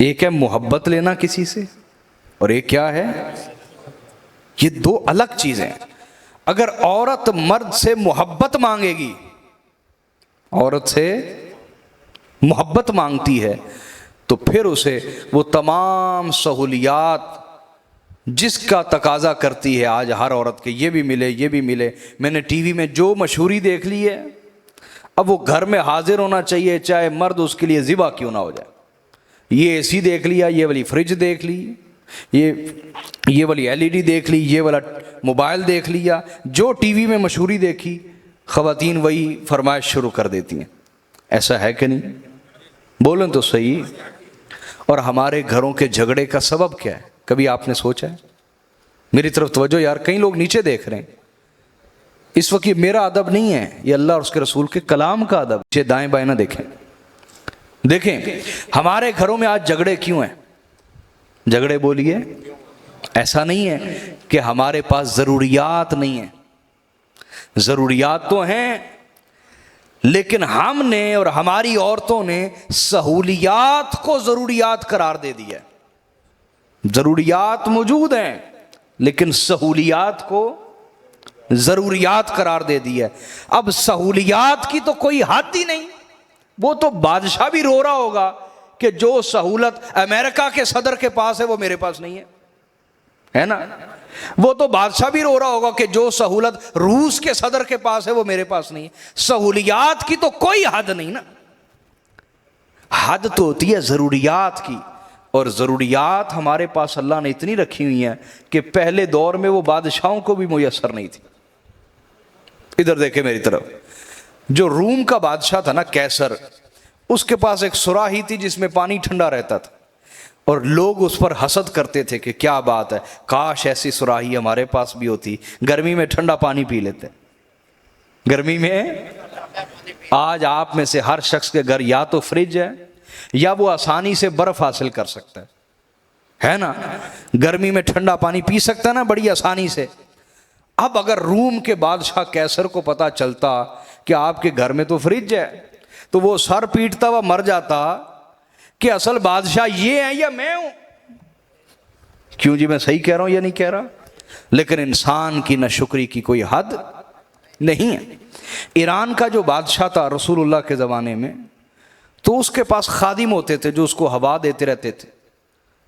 ایک ہے محبت لینا کسی سے، اور ایک کیا ہے؟ یہ دو الگ چیزیں ہیں۔ اگر عورت مرد سے محبت مانگے گی، عورت سے محبت مانگتی ہے، تو پھر اسے وہ تمام سہولیات جس کا تقاضا کرتی ہے آج ہر عورت کے، یہ بھی ملے یہ بھی ملے۔ میں نے ٹی وی میں جو مشہوری دیکھ لی ہے، اب وہ گھر میں حاضر ہونا چاہیے چاہے مرد اس کے لیے ذبح کیوں نہ ہو جائے۔ یہ اے سی دیکھ لیا، یہ والی فریج دیکھ لی، یہ والی LED دیکھ لی، یہ والا موبائل دیکھ لیا، جو ٹی وی میں مشہوری دیکھی خواتین وہی فرمائش شروع کر دیتی ہیں۔ ایسا ہے کہ نہیں؟ بولیں تو صحیح۔ اور ہمارے گھروں کے جھگڑے کا سبب کیا ہے؟ کبھی آپ نے سوچا ہے؟ میری طرف توجہ یار، کئی لوگ نیچے دیکھ رہے ہیں اس وقت۔ یہ میرا ادب نہیں ہے، یہ اللہ اور اس کے رسول کے کلام کا ادب۔ نیچے دائیں بائیں نہ دیکھیں۔ دیکھیں ہمارے گھروں میں آج جھگڑے کیوں ہیں؟ جھگڑے بولیے۔ ایسا نہیں ہے کہ ہمارے پاس ضروریات نہیں ہیں، ضروریات تو ہیں، لیکن ہم نے اور ہماری عورتوں نے سہولیات کو ضروریات قرار دے دیا ہے۔ ضروریات موجود ہیں لیکن سہولیات کو ضروریات قرار دے دی ہے۔ اب سہولیات کی تو کوئی حد ہی نہیں، وہ تو بادشاہ بھی رو رہا ہوگا کہ جو سہولت امریکہ کے صدر کے پاس ہے وہ میرے پاس نہیں ہے نا۔ وہ تو بادشاہ بھی رو رہا ہوگا کہ جو سہولت روس کے صدر کے پاس ہے وہ میرے پاس نہیں ہے۔ سہولیات کی تو کوئی حد نہیں نا، حد تو ہوتی ہے ضروریات کی، اور ضروریات ہمارے پاس اللہ نے اتنی رکھی ہوئی ہیں کہ پہلے دور میں وہ بادشاہوں کو بھی میسر نہیں تھی۔ ادھر دیکھیں میری طرف، جو روم کا بادشاہ تھا نا کیسر، اس کے پاس ایک سراہی تھی جس میں پانی ٹھنڈا رہتا تھا، اور لوگ اس پر حسد کرتے تھے کہ کیا بات ہے، کاش ایسی سراہی ہمارے پاس بھی ہوتی، گرمی میں ٹھنڈا پانی پی لیتے۔ گرمی میں آج آپ میں سے ہر شخص کے گھر یا تو فریج ہے یا وہ آسانی سے برف حاصل کر سکتا ہے نا، گرمی میں ٹھنڈا پانی پی سکتا ہے نا بڑی آسانی سے۔ اب اگر روم کے بادشاہ کیسر کو پتا چلتا کہ آپ کے گھر میں تو فریج ہے، تو وہ سر پیٹتا ہوا مر جاتا کہ اصل بادشاہ یہ ہے یا میں ہوں۔ کیوں جی، میں صحیح کہہ رہا ہوں یا نہیں کہہ رہا؟ لیکن انسان کی ناشکری کی کوئی حد نہیں ہے۔ ایران کا جو بادشاہ تھا رسول اللہ کے زمانے میں، تو اس کے پاس خادم ہوتے تھے جو اس کو ہوا دیتے رہتے تھے،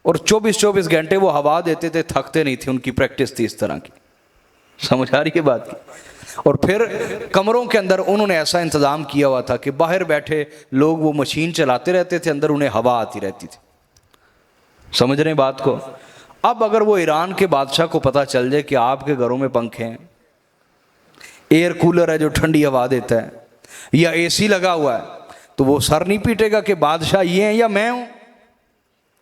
اور 24 گھنٹے وہ ہوا دیتے تھے، تھکتے نہیں تھے، ان کی پریکٹس تھی اس طرح کی۔ سمجھ آ رہی ہے بات کی؟ اور پھر کمروں کے اندر انہوں نے ایسا انتظام کیا ہوا تھا کہ باہر بیٹھے لوگ وہ مشین چلاتے رہتے تھے، اندر انہیں ہوا آتی رہتی تھی۔ سمجھ رہے ہیں بات کو؟ اب اگر وہ ایران کے بادشاہ کو پتا چل جائے کہ آپ کے گھروں میں پنکھے ہیں، ایئر کولر ہے جو ٹھنڈی ہوا دیتا ہے، یا AC لگا ہوا ہے، تو وہ سر نہیں پیٹے گا کہ بادشاہ یہ ہیں یا میں ہوں.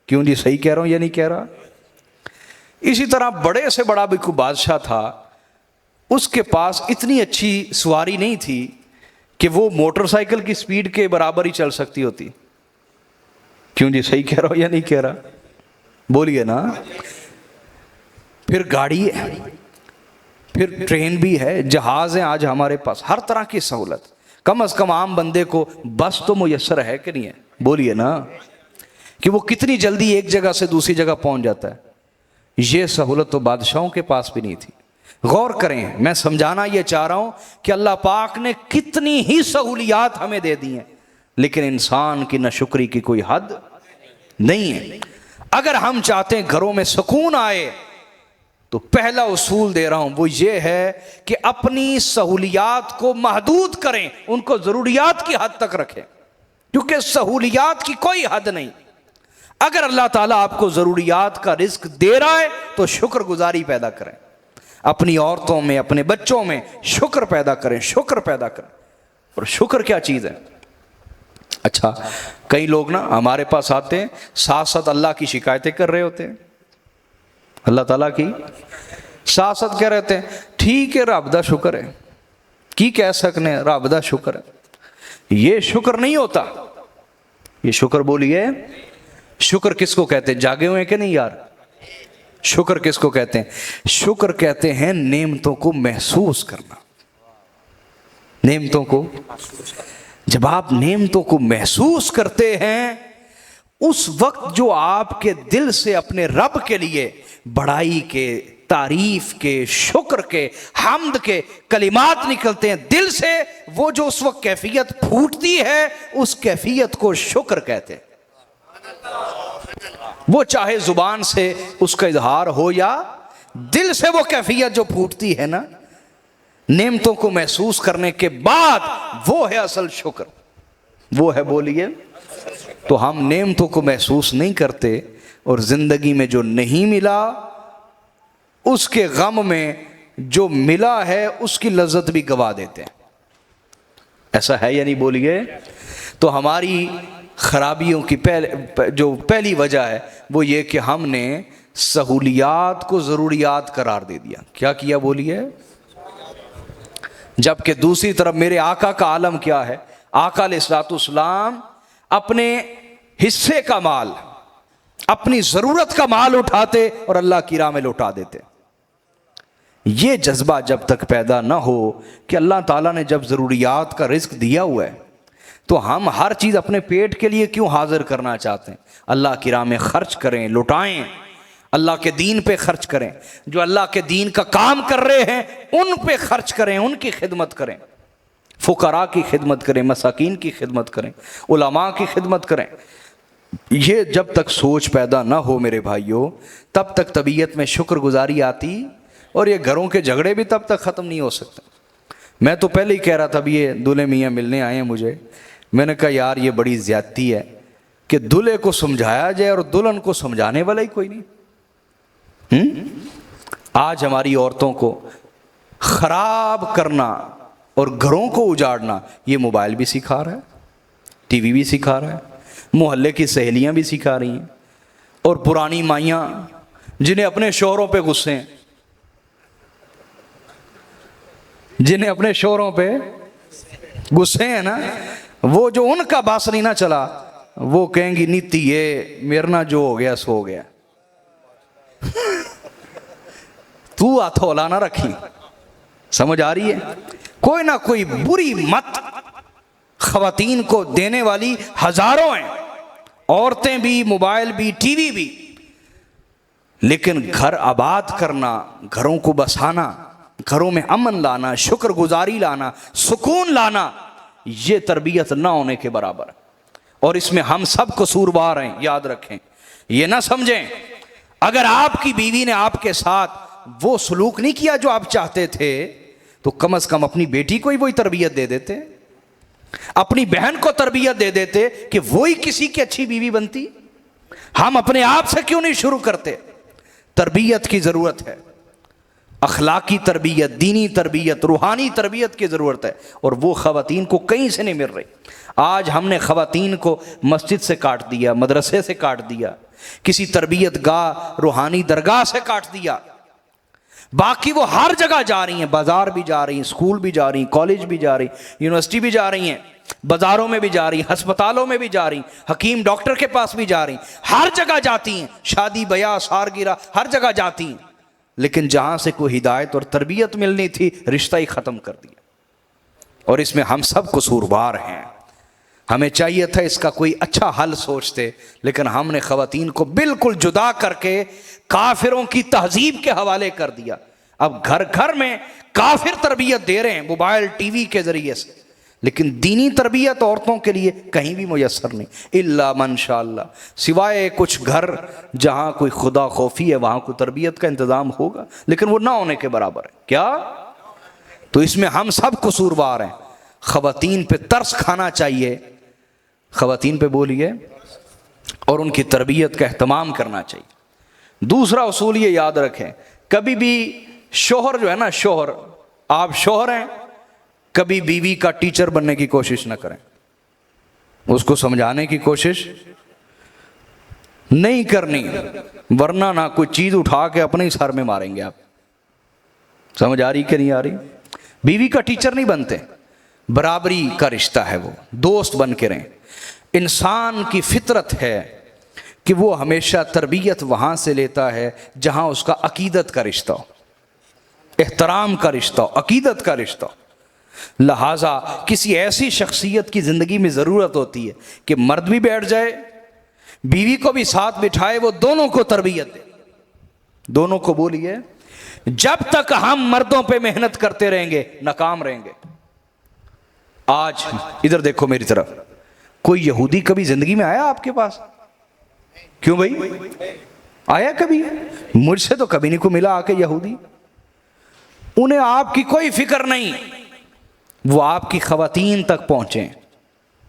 کیوں جی صحیح کہہ رہا ہوں یا نہیں کہہ رہا؟ اسی طرح بڑے سے بڑا بھی کوئی بادشاہ تھا، اس کے پاس اتنی اچھی سواری نہیں تھی کہ وہ موٹر سائیکل کی سپیڈ کے برابر ہی چل سکتی ہوتی. کیوں جی صحیح کہہ رہا ہوں یا نہیں کہہ رہا؟ بولیے نا. پھر گاڑی ہے، پھر ٹرین بھی ہے، جہاز ہیں آج ہمارے پاس، ہر طرح کی سہولت. کم از کم عام بندے کو بس تو میسر ہے کہ نہیں ہے؟ بولیے نا، کہ وہ کتنی جلدی ایک جگہ سے دوسری جگہ پہنچ جاتا ہے. یہ سہولت تو بادشاہوں کے پاس بھی نہیں تھی. غور کریں، میں سمجھانا یہ چاہ رہا ہوں کہ اللہ پاک نے کتنی ہی سہولیات ہمیں دے دی ہیں، لیکن انسان کی ناشکری کی کوئی حد نہیں ہے. اگر ہم چاہتے ہیں گھروں میں سکون آئے تو پہلا اصول دے رہا ہوں، وہ یہ ہے کہ اپنی سہولیات کو محدود کریں، ان کو ضروریات کی حد تک رکھیں، کیونکہ سہولیات کی کوئی حد نہیں. اگر اللہ تعالیٰ آپ کو ضروریات کا رزق دے رہا ہے تو شکر گزاری پیدا کریں، اپنی عورتوں میں، اپنے بچوں میں شکر پیدا کریں، شکر پیدا کریں. اور شکر کیا چیز ہے؟ اچھا، کئی لوگ نا ہمارے پاس آتے ہیں، ساتھ ساتھ اللہ کی شکایتیں کر رہے ہوتے ہیں، اللہ تعالیٰ کی ساتھ ساتھ کہہ رہتے ہیں ٹھیک ہے رب دا شکر ہے، کی کہہ سکنے رب دا شکر ہے. یہ شکر نہیں ہوتا. یہ شکر بولیے، شکر کس کو کہتے ہیں؟ جاگے ہوئے ہیں کہ نہیں یار؟ شکر کس کو کہتے ہیں؟ شکر کہتے ہیں نعمتوں کو محسوس کرنا. نعمتوں کو، جب آپ نعمتوں کو محسوس کرتے ہیں، اس وقت جو آپ کے دل سے اپنے رب کے لیے بڑائی کے، تعریف کے، شکر کے، حمد کے کلمات نکلتے ہیں دل سے، وہ جو اس وقت کیفیت پھوٹتی ہے اس کیفیت کو شکر کہتے ہیں. وہ چاہے زبان سے اس کا اظہار ہو یا دل سے، وہ کیفیت جو پھوٹتی ہے نا نعمتوں کو محسوس کرنے کے بعد، وہ ہے اصل شکر. وہ ہے، بولیے. تو ہم نعمتوں کو محسوس نہیں کرتے، اور زندگی میں جو نہیں ملا اس کے غم میں جو ملا ہے اس کی لذت بھی گوا دیتے ہیں. ایسا ہے یا نہیں؟ بولیے. تو ہماری خرابیوں کی جو پہلی وجہ ہے وہ یہ کہ ہم نے سہولیات کو ضروریات قرار دے دیا. کیا کیا؟ بولیے. جبکہ دوسری طرف میرے آقا کا عالم کیا ہے؟ آقا علیہ الصلوۃ والسلام اپنے حصے کا مال، اپنی ضرورت کا مال اٹھاتے اور اللہ کی راہ میں لوٹا دیتے. یہ جذبہ جب تک پیدا نہ ہو کہ اللہ تعالیٰ نے جب ضروریات کا رزق دیا ہوا ہے تو ہم ہر چیز اپنے پیٹ کے لیے کیوں حاضر کرنا چاہتے ہیں؟ اللہ کی راہ میں خرچ کریں، لوٹائیں، اللہ کے دین پہ خرچ کریں. جو اللہ کے دین کا کام کر رہے ہیں ان پہ خرچ کریں، ان کی خدمت کریں، فقراء کی خدمت کریں، مساکین کی خدمت کریں، علماء کی خدمت کریں. یہ جب تک سوچ پیدا نہ ہو میرے بھائیوں، تب تک طبیعت میں شکر گزاری آتی، اور یہ گھروں کے جھگڑے بھی تب تک ختم نہیں ہو سکتے. میں تو پہلے ہی کہہ رہا تھا، اب یہ دولہے میاں ملنے آئے ہیں مجھے، میں نے کہا یار یہ بڑی زیادتی ہے کہ دولہے کو سمجھایا جائے اور دلہن کو سمجھانے والا ہی کوئی نہیں. آج ہماری عورتوں کو خراب کرنا اور گھروں کو اجاڑنا یہ موبائل بھی سکھا رہا ہے، ٹی وی بھی سکھا رہا ہے، محلے کی سہیلیاں بھی سکھا رہی ہیں، اور پرانی مائیاں جنہیں اپنے شوہروں پہ غصے ہیں، جنہیں اپنے شوہروں پہ غصے ہیں نا، وہ جو ان کا باس نہیں نہ چلا وہ کہیں گی نیتی یہ میرنا جو ہو گیا سو گیا. تو ہتھولا نہ رکھی. سمجھ آ رہی ہے؟ کوئی نہ کوئی بری مت خواتین کو دینے والی ہزاروں ہیں، عورتیں بھی، موبائل بھی، ٹی وی بھی. لیکن گھر آباد کرنا، گھروں کو بسانا، گھروں میں امن لانا، شکر گزاری لانا، سکون لانا، یہ تربیت نہ ہونے کے برابر ہے. اور اس میں ہم سب قصوروار ہیں، یاد رکھیں. یہ نہ سمجھیں اگر آپ کی بیوی نے آپ کے ساتھ وہ سلوک نہیں کیا جو آپ چاہتے تھے تو کم از کم اپنی بیٹی کو ہی وہی تربیت دے دیتے، اپنی بہن کو تربیت دے دیتے کہ وہی کسی کی اچھی بیوی بنتی. ہم اپنے آپ سے کیوں نہیں شروع کرتے؟ تربیت کی ضرورت ہے. اخلاقی تربیت، دینی تربیت، روحانی تربیت کی ضرورت ہے، اور وہ خواتین کو کہیں سے نہیں مل رہی۔ آج ہم نے خواتین کو مسجد سے کاٹ دیا، مدرسے سے کاٹ دیا، کسی تربیت گاہ روحانی درگاہ سے کاٹ دیا، باقی وہ ہر جگہ جا رہی ہیں، بازار بھی جا رہی ہیں، اسکول بھی جا رہی ہیں، کالج بھی جا رہی ہیں، یونیورسٹی بھی جا رہی ہیں، بازاروں میں بھی جا رہی ہیں، ہسپتالوں میں بھی جا رہی ہیں، حکیم ڈاکٹر کے پاس بھی جا رہی ہیں، ہر جگہ جاتی ہیں، شادی بیاہ سالگرہ ہر جگہ جاتی ہیں، لیکن جہاں سے کوئی ہدایت اور تربیت ملنی تھی رشتہ ہی ختم کر دیا۔ اور اس میں ہم سب قصوروار ہیں، ہمیں چاہیے تھا اس کا کوئی اچھا حل سوچتے، لیکن ہم نے خواتین کو بالکل جدا کر کے کافروں کی تہذیب کے حوالے کر دیا۔ اب گھر گھر میں کافر تربیت دے رہے ہیں موبائل ٹی وی کے ذریعے سے، لیکن دینی تربیت عورتوں کے لیے کہیں بھی میسر نہیں، الا من شاء اللہ، سوائے کچھ گھر جہاں کوئی خدا خوفی ہے وہاں کوئی تربیت کا انتظام ہوگا، لیکن وہ نہ ہونے کے برابر ہے۔ کیا؟ تو اس میں ہم سب قصوروار ہیں۔ خواتین پہ ترس کھانا چاہیے، خواتین پہ بولیے، اور ان کی تربیت کا اہتمام کرنا چاہیے۔ دوسرا اصول یہ یاد رکھیں، کبھی بھی شوہر جو ہے نا، شوہر، آپ شوہر ہیں، کبھی بیوی کا ٹیچر بننے کی کوشش نہ کریں، اس کو سمجھانے کی کوشش نہیں کرنی، ورنہ نہ کوئی چیز اٹھا کے اپنے ہی سر میں ماریں گے آپ۔ سمجھ آ رہی کہ نہیں آ رہی؟ بیوی کا ٹیچر نہیں بنتے، برابری کا رشتہ ہے، وہ دوست بن کے رہیں۔ انسان کی فطرت ہے کہ وہ ہمیشہ تربیت وہاں سے لیتا ہے جہاں اس کا عقیدت کا رشتہ ہو، احترام کا رشتہ ہو، عقیدت کا رشتہ ہو۔ لہٰذا کسی ایسی شخصیت کی زندگی میں ضرورت ہوتی ہے کہ مرد بھی بیٹھ جائے، بیوی کو بھی ساتھ بٹھائے، وہ دونوں کو تربیت دے، دونوں کو بولیے۔ جب تک ہم مردوں پہ محنت کرتے رہیں گے ناکام رہیں گے۔ آج ادھر دیکھو میری طرف، کوئی یہودی کبھی زندگی میں آیا آپ کے پاس؟ کیوں بھائی آیا کبھی؟ مجھ سے تو کبھی نہیں کو ملا آ کے یہودی۔ انہیں آپ کی کوئی فکر نہیں، وہ آپ کی خواتین تک پہنچیں،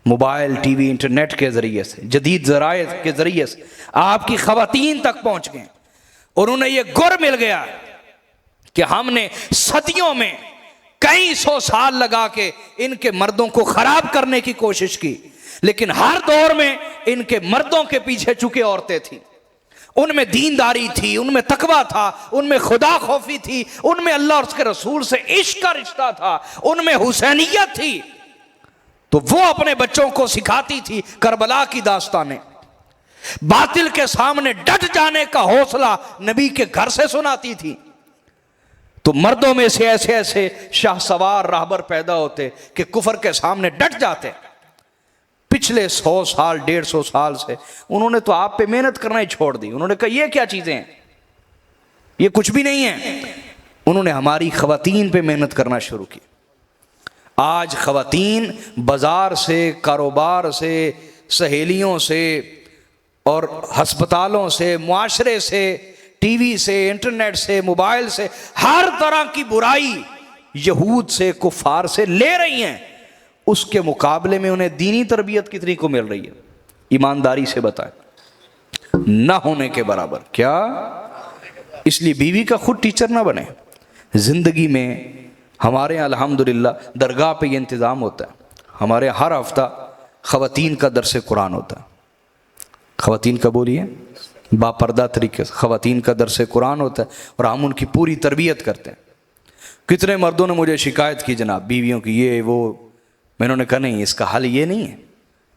موبائل ٹی وی انٹرنیٹ کے ذریعے سے، جدید ذرائع کے ذریعے سے آپ کی خواتین تک پہنچ گئے، اور انہیں یہ گر مل گیا کہ ہم نے صدیوں میں کئی سو سال لگا کے ان کے مردوں کو خراب کرنے کی کوشش کی، لیکن ہر دور میں ان کے مردوں کے پیچھے چکے عورتیں تھیں، ان میں دینداری تھی، ان میں تقویٰ تھا، ان میں خدا خوفی تھی، ان میں اللہ اور اس کے رسول سے عشق کا رشتہ تھا، ان میں حسینیت تھی، تو وہ اپنے بچوں کو سکھاتی تھی کربلا کی داستانیں، باطل کے سامنے ڈٹ جانے کا حوصلہ نبی کے گھر سے سناتی تھی۔ تو مردوں میں سے ایسے ایسے شاہ سوار راہبر پیدا ہوتے کہ کفر کے سامنے ڈٹ جاتے۔ پچھلے 100 سال 150 سال سے انہوں نے تو آپ پہ محنت کرنا ہی چھوڑ دی، انہوں نے کہا یہ کیا چیزیں ہیں، یہ کچھ بھی نہیں ہے۔ انہوں نے ہماری خواتین پہ محنت کرنا شروع کی۔ آج خواتین بازار سے، کاروبار سے، سہیلیوں سے اور ہسپتالوں سے، معاشرے سے، ٹی وی سے، انٹرنیٹ سے، موبائل سے، ہر طرح کی برائی یہود سے، کفار سے لے رہی ہیں، اس کے مقابلے میں انہیں دینی تربیت کتنی کو مل رہی ہے؟ ایمانداری سے بتائیں، نہ ہونے کے برابر۔ کیا؟ اس لیے بیوی کا خود ٹیچر نہ بنے۔ زندگی میں ہمارے یہاں الحمدللہ درگاہ پہ یہ انتظام ہوتا ہے، ہمارے یہاں ہر ہفتہ خواتین کا درس قرآن ہوتا ہے، خواتین کا بولیے باپردہ طریقے سے خواتین کا درس قرآن ہوتا ہے، اور ہم ان کی پوری تربیت کرتے ہیں۔ کتنے مردوں نے مجھے شکایت کی جناب بیویوں کی، یہ وہ، میں نے کہا نہیں، اس کا حل یہ نہیں ہے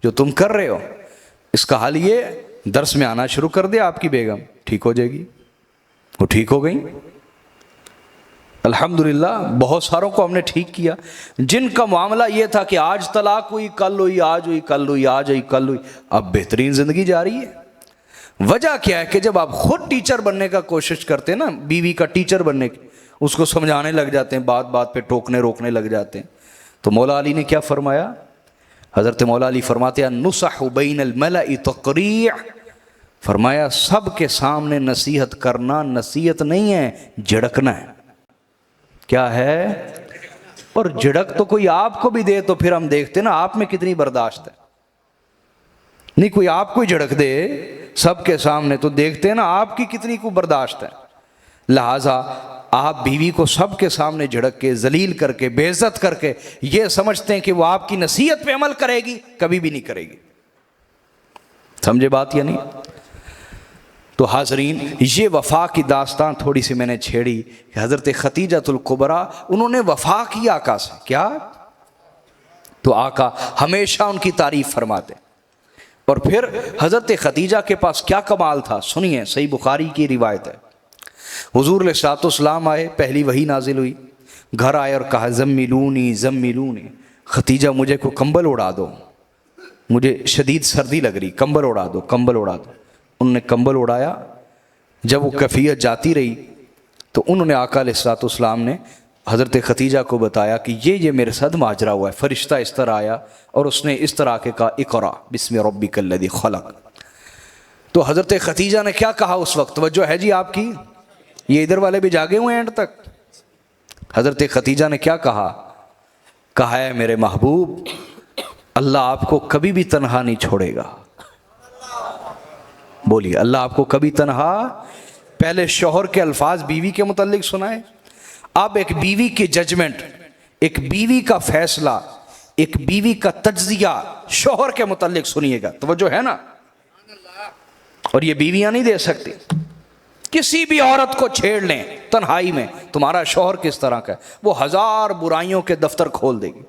جو تم کر رہے ہو، اس کا حل یہ درس میں آنا شروع کر دے، آپ کی بیگم ٹھیک ہو جائے گی۔ وہ ٹھیک ہو گئی الحمدللہ، بہت ساروں کو ہم نے ٹھیک کیا۔ جن کا معاملہ یہ تھا کہ آج طلاق ہوئی، کل ہوئی، آج ہوئی، کل ہوئی، آج ہوئی، کل ہوئی، اب بہترین زندگی جاری ہے۔ وجہ کیا ہے کہ جب آپ خود ٹیچر بننے کا کوشش کرتے ہیں نا، بیوی کا ٹیچر بننے کی، اس کو سمجھانے لگ جاتے ہیں، بات بات پہ ٹوکنے روکنے لگ جاتے ہیں، تو مولا علی نے کیا فرمایا؟ حضرت مولا علی فرماتے ہیں نصح بین الملأ تقریع، فرمایا سب کے سامنے نصیحت کرنا نصیحت نہیں ہے، جھڑکنا ہے۔ کیا ہے؟ اور جھڑک تو کوئی آپ کو بھی دے تو پھر ہم دیکھتے نا آپ میں کتنی برداشت ہے، نہیں کوئی آپ کو جھڑک دے سب کے سامنے تو دیکھتے ہیں نا آپ کی کتنی کو برداشت ہے۔ لہٰذا آپ بیوی کو سب کے سامنے جھڑک کے ذلیل کر کے بے عزت کر کے یہ سمجھتے ہیں کہ وہ آپ کی نصیحت پہ عمل کرے گی، کبھی بھی نہیں کرے گی. سمجھے بات یا نہیں؟ تو حاضرین، یہ وفا کی داستان تھوڑی سی میں نے چھیڑی کہ حضرت خدیجۃ الکبریٰ انہوں نے وفا کی آقا سے. کیا؟ تو آقا ہمیشہ ان کی تعریف فرماتے. اور پھر حضرت خدیجہ کے پاس کیا کمال تھا، سنیے، صحیح بخاری کی روایت ہے. حضور علیہ الصلوۃ والسلام آئے، پہلی وحی نازل ہوئی، گھر آئے اور کہا زمیلونی زمیلونی، خدیجہ مجھے کو کمبل اڑا دو، مجھے شدید سردی لگ رہی، کمبل اڑا دو، کمبل اڑا دو. انہوں نے کمبل اڑایا. جب وہ کیفیت جاتی رہی تو انہوں نے آقا علیہ الصلوۃ والسلام نے حضرت خدیجہ کو بتایا کہ یہ میرے ساتھ ماجرا ہوا ہے. فرشتہ اس طرح آیا اور اس نے اس طرح کے کہا اقرا بسم ربک الذی خلق. تو حضرت خدیجہ نے کیا کہا اس وقت؟ توجہ ہے جی آپ کی، یہ ادھر والے بھی جاگے ہوئے ہیں اینڈ تک. حضرت خدیجہ نے کیا کہا؟ کہا ہے میرے محبوب، اللہ آپ کو کبھی بھی تنہا نہیں چھوڑے گا. بولیے، اللہ آپ کو کبھی تنہا. پہلے شوہر کے الفاظ بیوی کے متعلق سنائے، اب ایک بیوی کی ججمنٹ، ایک بیوی کا فیصلہ، ایک بیوی کا تجزیہ شوہر کے متعلق سنیے گا. توجہ ہے نا؟ اور یہ بیویاں نہیں دے سکتی. کسی بھی عورت کو چھیڑ لیں تنہائی میں، تمہارا شوہر کس طرح کا ہے، وہ 1000 برائیوں کے دفتر کھول دے گی.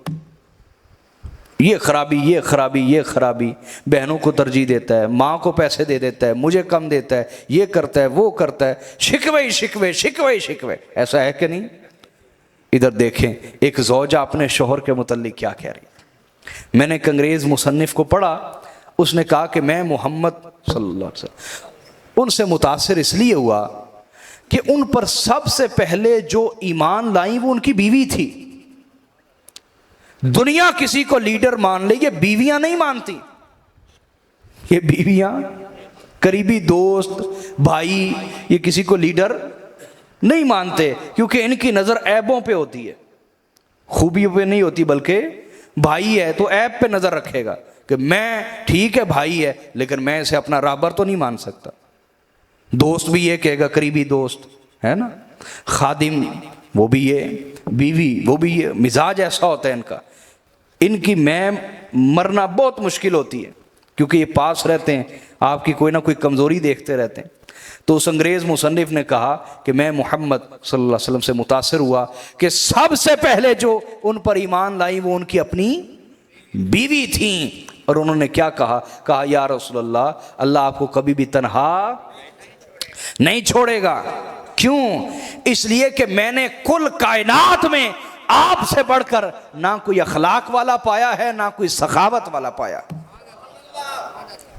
یہ خرابی، یہ خرابی، یہ خرابی، بہنوں کو ترجیح دیتا ہے، ماں کو پیسے دے دیتا ہے، مجھے کم دیتا ہے، یہ کرتا ہے، وہ کرتا ہے، شکوے شکوے شکوے شکوے. ایسا ہے کہ نہیں؟ ادھر دیکھیں ایک زوجہ اپنے شوہر کے متعلق کیا کہہ رہی ہے. میں نے ایک انگریز مصنف کو پڑھا، اس نے کہا کہ میں محمد صلی اللہ علیہ وسلم ان سے متاثر اس لیے ہوا کہ ان پر سب سے پہلے جو ایمان لائیں وہ ان کی بیوی تھی. دنیا کسی کو لیڈر مان لے، یہ بیویاں نہیں مانتی. یہ بیویاں، قریبی دوست، بھائی، یہ کسی کو لیڈر نہیں مانتے کیونکہ ان کی نظر عیبوں پہ ہوتی ہے، خوبیوں پہ نہیں ہوتی. بلکہ بھائی ہے تو عیب پہ نظر رکھے گا کہ میں ٹھیک ہے بھائی ہے لیکن میں اسے اپنا رہبر تو نہیں مان سکتا. دوست بھی یہ کہے گا، قریبی دوست ہے نا، خادم وہ بھی یہ، بیوی وہ بھی یہ. مزاج ایسا ہوتا ہے ان کا. ان کی میں مرنا بہت مشکل ہوتی ہے کیونکہ یہ پاس رہتے ہیں، آپ کی کوئی نہ کوئی کمزوری دیکھتے رہتے ہیں. تو اس انگریز مصنف نے کہا کہ میں محمد صلی اللہ علیہ وسلم سے متاثر ہوا کہ سب سے پہلے جو ان پر ایمان لائی وہ ان کی اپنی بیوی تھیں. اور انہوں نے کیا کہا؟ کہا یا رسول اللہ، اللہ آپ کو کبھی بھی تنہا نہیں چھوڑے گا. کیوں؟ اس لیے کہ میں نے کل کائنات میں آپ سے بڑھ کر نہ کوئی اخلاق والا پایا ہے، نہ کوئی سخاوت والا پایا.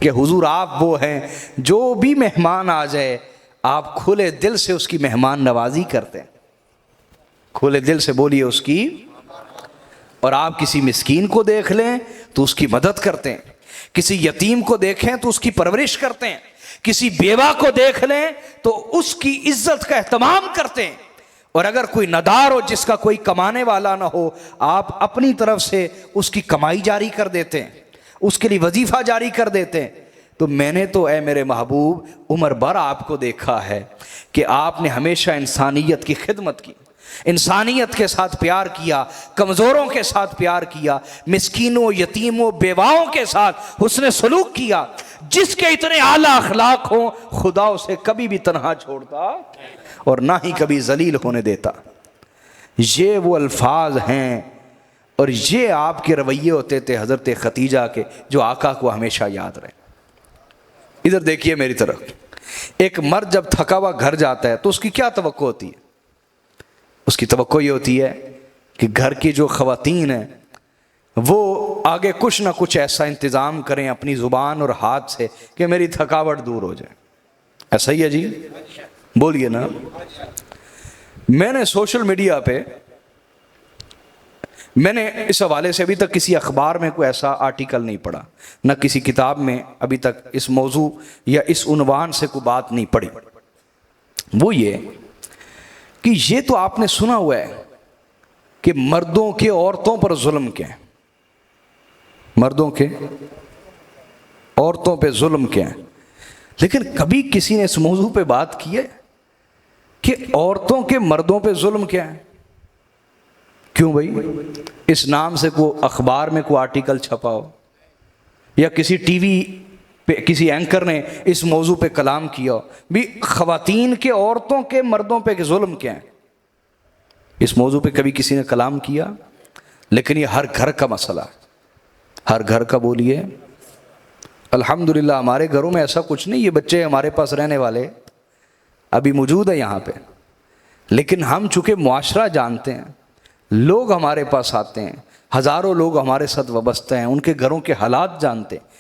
کہ حضور آپ وہ ہیں جو بھی مہمان آ جائے آپ کھلے دل سے اس کی مہمان نوازی کرتے ہیں. کھلے دل سے بولیے اس کی. اور آپ کسی مسکین کو دیکھ لیں تو اس کی مدد کرتے ہیں، کسی یتیم کو دیکھیں تو اس کی پرورش کرتے ہیں، کسی بیوہ کو دیکھ لیں تو اس کی عزت کا اہتمام کرتے ہیں. اور اگر کوئی ندار ہو جس کا کوئی کمانے والا نہ ہو، آپ اپنی طرف سے اس کی کمائی جاری کر دیتے ہیں، اس کے لیے وظیفہ جاری کر دیتے ہیں. تو میں نے تو اے میرے محبوب عمر بھر آپ کو دیکھا ہے کہ آپ نے ہمیشہ انسانیت کی خدمت کی، انسانیت کے ساتھ پیار کیا، کمزوروں کے ساتھ پیار کیا، مسکینوں، یتیموں، بیواؤں کے ساتھ حسن سلوک کیا. جس کے اتنے اعلیٰ اخلاق ہوں خدا اسے کبھی بھی تنہا چھوڑتا اور نہ ہی کبھی ذلیل ہونے دیتا. یہ وہ الفاظ ہیں اور یہ آپ کے رویے ہوتے تھے حضرت خدیجہ کے جو آقا کو ہمیشہ یاد رہے. ادھر دیکھیے میری طرف. ایک مرد جب تھکا ہوا گھر جاتا ہے تو اس کی کیا توقع ہوتی ہے؟ اس کی توقع یہ ہوتی ہے کہ گھر کی جو خواتین ہیں وہ آگے کچھ نہ کچھ ایسا انتظام کریں اپنی زبان اور ہاتھ سے کہ میری تھکاوٹ دور ہو جائے. ایسا ہی ہے جی؟ بولیے نا. میں نے سوشل میڈیا پہ میں نے اس حوالے سے ابھی تک کسی اخبار میں کوئی ایسا آرٹیکل نہیں پڑھا، نہ کسی کتاب میں ابھی تک اس موضوع یا اس عنوان سے کوئی بات نہیں پڑھی. وہ یہ کہ یہ تو آپ نے سنا ہوا ہے کہ مردوں کے عورتوں پر ظلم کیا ہے، مردوں کے عورتوں پہ ظلم کیا ہے، لیکن کبھی کسی نے اس موضوع پہ بات کی ہے کہ عورتوں کے مردوں پہ ظلم کیا ہے؟ کیوں بھائی؟ اس نام سے کوئی اخبار میں کوئی آرٹیکل چھپا ہو یا کسی ٹی وی پہ کسی اینکر نے اس موضوع پہ کلام کیا ہو، بھی خواتین کے عورتوں کے مردوں پہ ظلم کیا ہے؟ اس موضوع پہ کبھی کسی نے کلام کیا؟ لیکن یہ ہر گھر کا مسئلہ ہے، ہر گھر کا بولیے الحمدللہ ہمارے گھروں میں ایسا کچھ نہیں، یہ بچے ہمارے پاس رہنے والے ابھی موجود ہیں یہاں پہ، لیکن ہم چونکہ معاشرہ جانتے ہیں، لوگ ہمارے پاس آتے ہیں، ہزاروں لوگ ہمارے ساتھ وابستہ ہیں، ان کے گھروں کے حالات جانتے ہیں،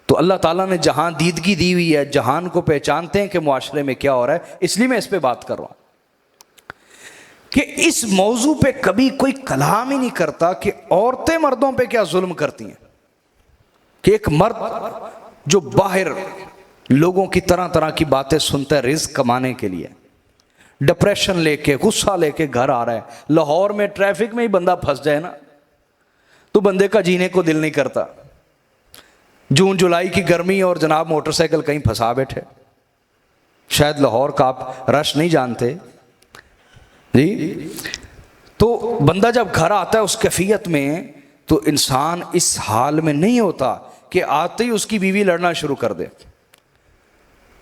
تو اللہ تعالیٰ نے جہاں دیدگی دی ہوئی ہے، جہان کو پہچانتے ہیں کہ معاشرے میں کیا ہو رہا ہے، اس لیے میں اس پہ بات کر رہا ہوں کہ اس موضوع پہ کبھی کوئی کلام ہی نہیں کرتا کہ عورتیں مردوں پہ کیا ظلم کرتی ہیں، کہ ایک مرد جو باہر لوگوں کی طرح طرح کی باتیں سنتا ہے رزق کمانے کے لیے، ڈپریشن لے کے غصہ لے کے گھر آ رہا ہے، لاہور میں ٹریفک میں ہی بندہ پھنس جائے نا تو بندے کا جینے کو دل نہیں کرتا، جون جولائی کی گرمی اور جناب موٹر سائیکل کہیں پھنسا بیٹھے، شاید لاہور کا آپ رش نہیں جانتے جی، تو بندہ جب گھر آتا ہے اس کیفیت میں تو انسان اس حال میں نہیں ہوتا کہ آتے ہی اس کی بیوی لڑنا شروع کر دے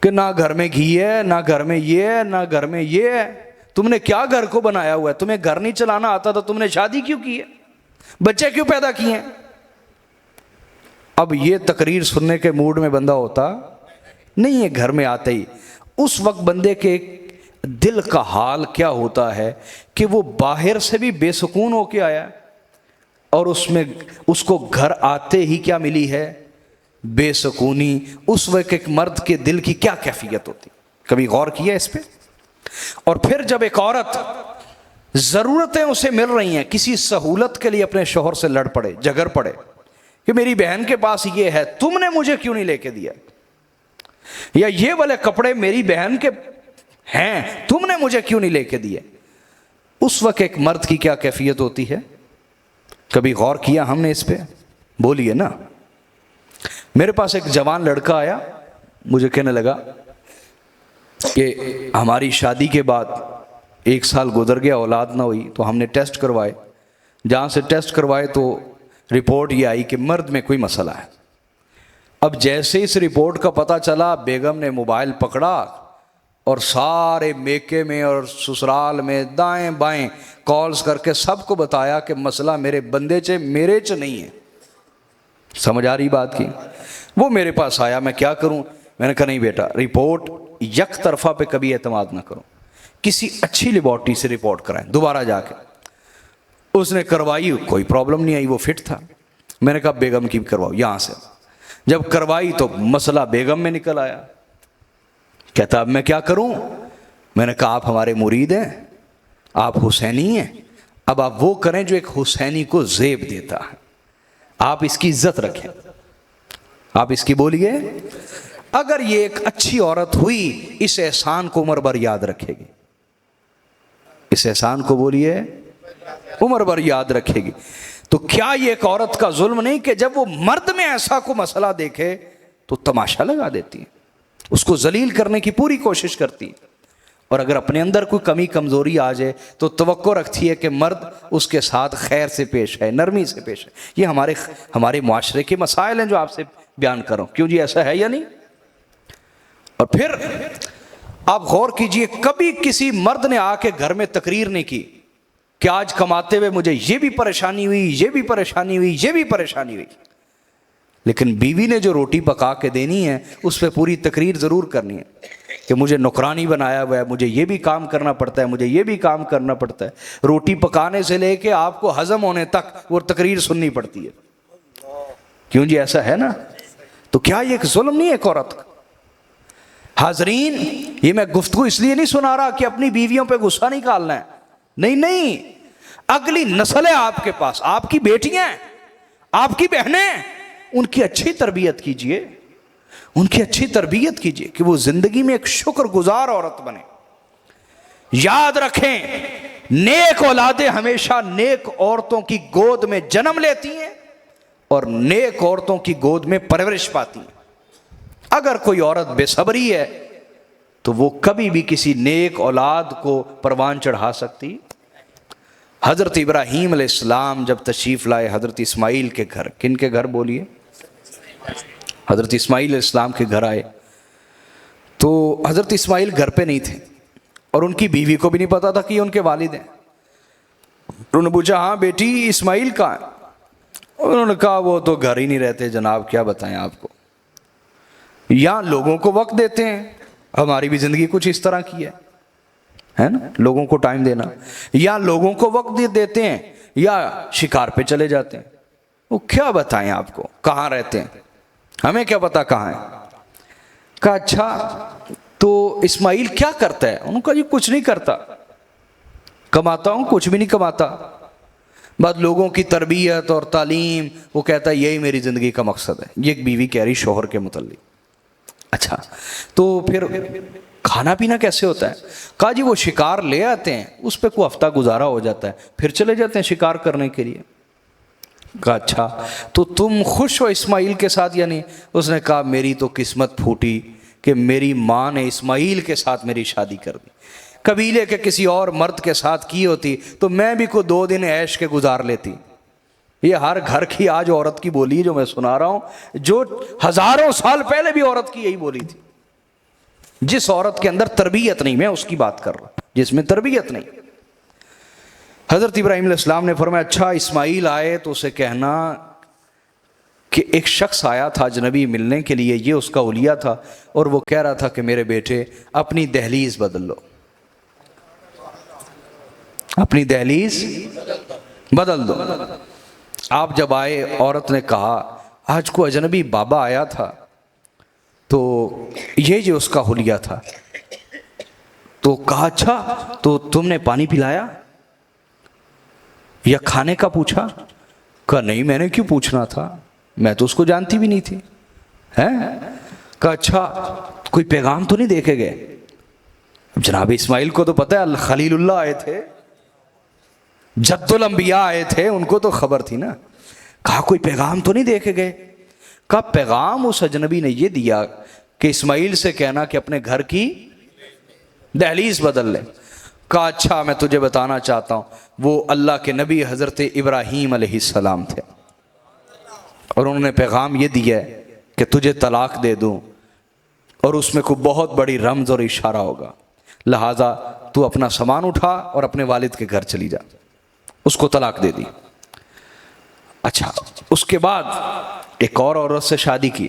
کہ نہ گھر میں گھی ہے، نہ گھر میں یہ ہے، نہ گھر میں یہ ہے، تم نے کیا گھر کو بنایا ہوا ہے، تمہیں گھر نہیں چلانا آتا تو تم نے شادی کیوں کی ہے، بچے کیوں پیدا کیے ہیں؟ اب یہ تقریر سننے کے موڈ میں بندہ ہوتا نہیں ہے گھر میں آتے ہی، اس وقت بندے کے دل کا حال کیا ہوتا ہے کہ وہ باہر سے بھی بے سکون ہو کے آیا اور اس کو گھر آتے ہی کیا ملی ہے؟ بے سکونی۔ اس وقت ایک مرد کے دل کی کیا کیفیت ہوتی، کبھی غور کیا اس پہ؟ اور پھر جب ایک عورت ضرورتیں اسے مل رہی ہیں، کسی سہولت کے لیے اپنے شوہر سے لڑ پڑے، جھگڑ پڑے کہ میری بہن کے پاس یہ ہے تم نے مجھے کیوں نہیں لے کے دیا، یا یہ والے کپڑے میری بہن کے ہیں تم نے مجھے کیوں نہیں لے کے دیے، اس وقت ایک مرد کی کیا کیفیت ہوتی ہے؟ کبھی غور کیا ہم نے اس پہ؟ بولیے نا۔ میرے پاس ایک جوان لڑکا آیا، مجھے کہنے لگا کہ ہماری شادی کے بعد 1 سال گزر گیا، اولاد نہ ہوئی، تو ہم نے ٹیسٹ کروائے، جہاں سے ٹیسٹ کروائے تو رپورٹ یہ آئی کہ مرد میں کوئی مسئلہ ہے۔ اب جیسے اس رپورٹ کا پتہ چلا، بیگم نے موبائل پکڑا اور سارے میکے میں اور سسرال میں دائیں بائیں کالز کر کے سب کو بتایا کہ مسئلہ میرے بندے چ میرے چ نہیں ہے۔ سمجھ آ رہی بات کی؟ وہ میرے پاس آیا، میں کیا کروں؟ میں نے کہا نہیں بیٹا، رپورٹ یک طرفہ پہ کبھی اعتماد نہ کرو، کسی اچھی لیبارٹری سے رپورٹ کرائیں دوبارہ جا کے۔ اس نے کروائی، کوئی پرابلم نہیں آئی، وہ فٹ تھا۔ میں نے کہا بیگم کی کرواؤ یہاں سے، جب کروائی تو مسئلہ بیگم میں نکل آیا۔ کہتا اب میں کیا کروں؟ میں نے کہا آپ ہمارے مرید ہیں، آپ حسینی ہیں، اب آپ وہ کریں جو ایک حسینی کو زیب دیتا ہے، آپ اس کی عزت رکھیں، آپ اس کی بولیے اگر یہ ایک اچھی عورت ہوئی اس احسان کو عمر بھر یاد رکھے گی، اس احسان کو بولیے عمر بھر یاد رکھے گی۔ تو کیا یہ ایک عورت کا ظلم نہیں کہ جب وہ مرد میں ایسا کو مسئلہ دیکھے تو تماشا لگا دیتی ہے، اس کو ذلیل کرنے کی پوری کوشش کرتی ہے، اور اگر اپنے اندر کوئی کمی کمزوری آ جائے تو توقع رکھتی ہے کہ مرد اس کے ساتھ خیر سے پیش ہے، نرمی سے پیش ہے۔ یہ ہمارے معاشرے کے مسائل ہیں جو آپ سے بیان کر رہا ہوں، کیوں جی ایسا ہے یا نہیں؟ اور پھر آپ غور کیجئے، کبھی کسی مرد نے آ کے گھر میں تقریر نہیں کی کہ آج کماتے ہوئے مجھے یہ بھی پریشانی ہوئی، یہ بھی پریشانی ہوئی، یہ بھی پریشانی ہوئی، لیکن بیوی نے جو روٹی پکا کے دینی ہے اس پہ پوری تقریر ضرور کرنی ہے کہ مجھے نوکرانی بنایا ہوا ہے، مجھے یہ بھی کام کرنا پڑتا ہے، مجھے یہ بھی کام کرنا پڑتا ہے، روٹی پکانے سے لے کے آپ کو ہضم ہونے تک وہ تقریر سننی پڑتی ہے۔ کیوں جی ایسا ہے نا؟ تو کیا یہ ایک ظلم نہیں ہے ایک عورت کا؟ حاضرین، یہ میں گفتگو اس لیے نہیں سنا رہا کہ اپنی بیویوں پہ غصہ نکالنا ہے، نہیں، اگلی نسل ہے آپ کے پاس، آپ کی بیٹیاں ہیں، آپ کی بہنیں، ان کی اچھی تربیت کیجئے، ان کی اچھی تربیت کیجئے کہ وہ زندگی میں ایک شکر گزار عورت بنے۔ یاد رکھیں، نیک اولادیں ہمیشہ نیک عورتوں کی گود میں جنم لیتی ہیں اور نیک عورتوں کی گود میں پرورش پاتی ہیں۔ اگر کوئی عورت بے صبری ہے تو وہ کبھی بھی کسی نیک اولاد کو پروان چڑھا سکتی؟ حضرت ابراہیم علیہ السلام جب تشریف لائے حضرت اسماعیل کے گھر، کن کے گھر بولیے؟ حضرت اسماعیل علیہ السلام کے گھر آئے تو حضرت اسماعیل گھر پہ نہیں تھے اور ان کی بیوی کو بھی نہیں پتا تھا کہ یہ ان کے والد ہیں۔ انہوں نے پوچھا ہاں بیٹی اسماعیل کہاں ہے؟ انہوں نے کہا وہ تو گھر ہی نہیں رہتے جناب، کیا بتائیں آپ کو، یا لوگوں کو وقت دیتے ہیں، ہماری بھی زندگی کچھ اس طرح کی ہے نا، لوگوں کو ٹائم دینا، یا لوگوں کو وقت دیتے ہیں یا شکار پہ چلے جاتے ہیں۔ وہ کیا بتائیں آپ کو کہاں رہتے ہیں، ہمیں کیا پتا کہاں ہے۔ کہا اچھا تو اسماعیل کیا کرتا ہے؟ انہوں نے کہا جی کچھ نہیں کرتا، کماتا ہوں، کچھ بھی نہیں کماتا، بس لوگوں کی تربیت اور تعلیم، وہ کہتا ہے یہی میری زندگی کا مقصد ہے۔ یہ ایک بیوی کہہ رہی شوہر کے متعلق۔ اچھا تو پھر کھانا پینا کیسے ہوتا ہے؟ کہا جی وہ شکار لے آتے ہیں، اس پہ کوئی ہفتہ گزارا ہو جاتا ہے، پھر چلے جاتے ہیں شکار کرنے کے لیے۔ کہا اچھا تو تم خوش ہو اسماعیل کے ساتھ یا نہیں؟ اس نے کہا میری تو قسمت پھوٹی کہ میری ماں نے اسماعیل کے ساتھ میری شادی کر دی، قبیلے کے کسی اور مرد کے ساتھ کی ہوتی تو میں بھی کوئی 2 دن عیش کے گزار لیتی۔ یہ ہر گھر کی آج عورت کی بولی جو میں سنا رہا ہوں، جو ہزاروں سال پہلے بھی عورت کی یہی بولی تھی۔ جس عورت کے اندر تربیت نہیں، میں اس کی بات کر رہا ہوں جس میں تربیت نہیں۔ حضرت ابراہیم علیہ السلام نے فرمایا اچھا اسماعیل آئے تو اسے کہنا کہ ایک شخص آیا تھا اجنبی ملنے کے لیے، یہ اس کا حلیہ تھا، اور وہ کہہ رہا تھا کہ میرے بیٹے اپنی دہلیز بدل لو، اپنی دہلیز بدل دو۔ آپ جب آئے عورت نے کہا آج کو اجنبی بابا آیا تھا تو یہ جو اس کا حلیہ تھا، تو کہا اچھا تو تم نے پانی پلایا یا کھانے کا پوچھا؟ کہا نہیں میں نے کیوں پوچھنا تھا، میں تو اس کو جانتی بھی نہیں تھی۔ کہا اچھا کوئی پیغام تو نہیں دے کے گئے؟ جناب اسماعیل کو تو پتہ ہے خلیل اللہ آئے تھے، جد الانبیاء آئے تھے، ان کو تو خبر تھی نا۔ کہا کوئی پیغام تو نہیں دے کے گئے؟ کہا پیغام اس اجنبی نے یہ دیا کہ اسماعیل سے کہنا کہ اپنے گھر کی دہلیز بدل لے۔ کہا اچھا میں تجھے بتانا چاہتا ہوں، وہ اللہ کے نبی حضرت ابراہیم علیہ السلام تھے، اور انہوں نے پیغام یہ دیا ہے کہ تجھے طلاق دے دوں، اور اس میں کوئی بہت بڑی رمز اور اشارہ ہوگا، لہٰذا تو اپنا سامان اٹھا اور اپنے والد کے گھر چلی جا۔ اس کو طلاق دے دی۔ اچھا اس کے بعد ایک اور عورت سے شادی کی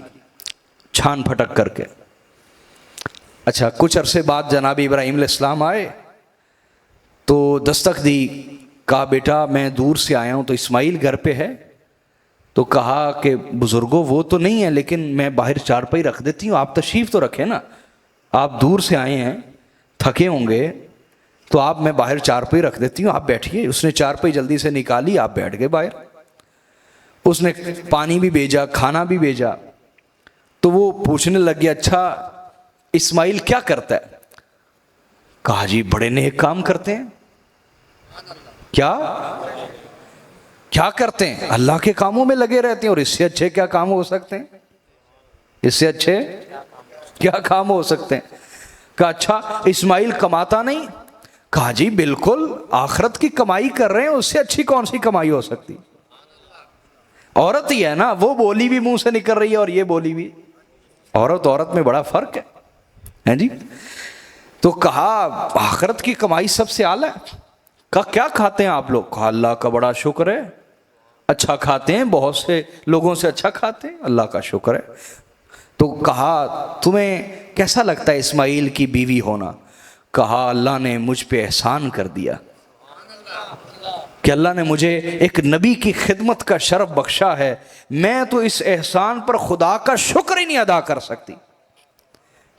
چھان پھٹک کر کے۔ اچھا کچھ عرصے بعد جناب ابراہیم علیہ السلام آئے تو دستک دی، کہا بیٹا میں دور سے آیا ہوں، تو اسماعیل گھر پہ ہے؟ تو کہا کہ بزرگوں وہ تو نہیں ہے، لیکن میں باہر چارپائی رکھ دیتی ہوں، آپ تشریف تو رکھیں نا، آپ دور سے آئے ہیں تھکے ہوں گے، تو آپ میں باہر چارپائی رکھ دیتی ہوں، آپ بیٹھیے۔ اس نے چارپائی جلدی سے نکالی، آپ بیٹھ گئے باہر، اس نے پانی بھی بھیجا، کھانا بھی بھیجا۔ تو وہ پوچھنے لگ گیا اچھا اسماعیل کیا کرتا ہے؟ کہا جی بڑے نیک کام کرتے ہیں۔ کیا کرتے ہیں؟ اللہ کے کاموں میں لگے رہتے ہیں، اور اس سے اچھے کیا کام ہو سکتے ہیں؟ اس سے اچھے کیا کام ہو سکتے ہیں؟ کہا اچھا اسماعیل کماتا نہیں؟ کہا جی بالکل، آخرت کی کمائی کر رہے ہیں، اس سے اچھی کون سی کمائی ہو سکتی؟ عورت ہی ہے نا، وہ بولی بھی منہ سے نکل رہی ہے اور یہ بولی بھی، عورت میں بڑا فرق ہے جی۔ تو کہا آخرت کی کمائی سب سے اعلیٰ ہے۔ کہا کیا کھاتے ہیں آپ لوگ؟ کہا اللہ کا بڑا شکر ہے، اچھا کھاتے ہیں، بہت سے لوگوں سے اچھا کھاتے ہیں، اللہ کا شکر ہے۔ تو کہا تمہیں کیسا لگتا ہے اسماعیل کی بیوی ہونا؟ کہا اللہ نے مجھ پہ احسان کر دیا کہ اللہ نے مجھے ایک نبی کی خدمت کا شرف بخشا ہے، میں تو اس احسان پر خدا کا شکر ہی نہیں ادا کر سکتی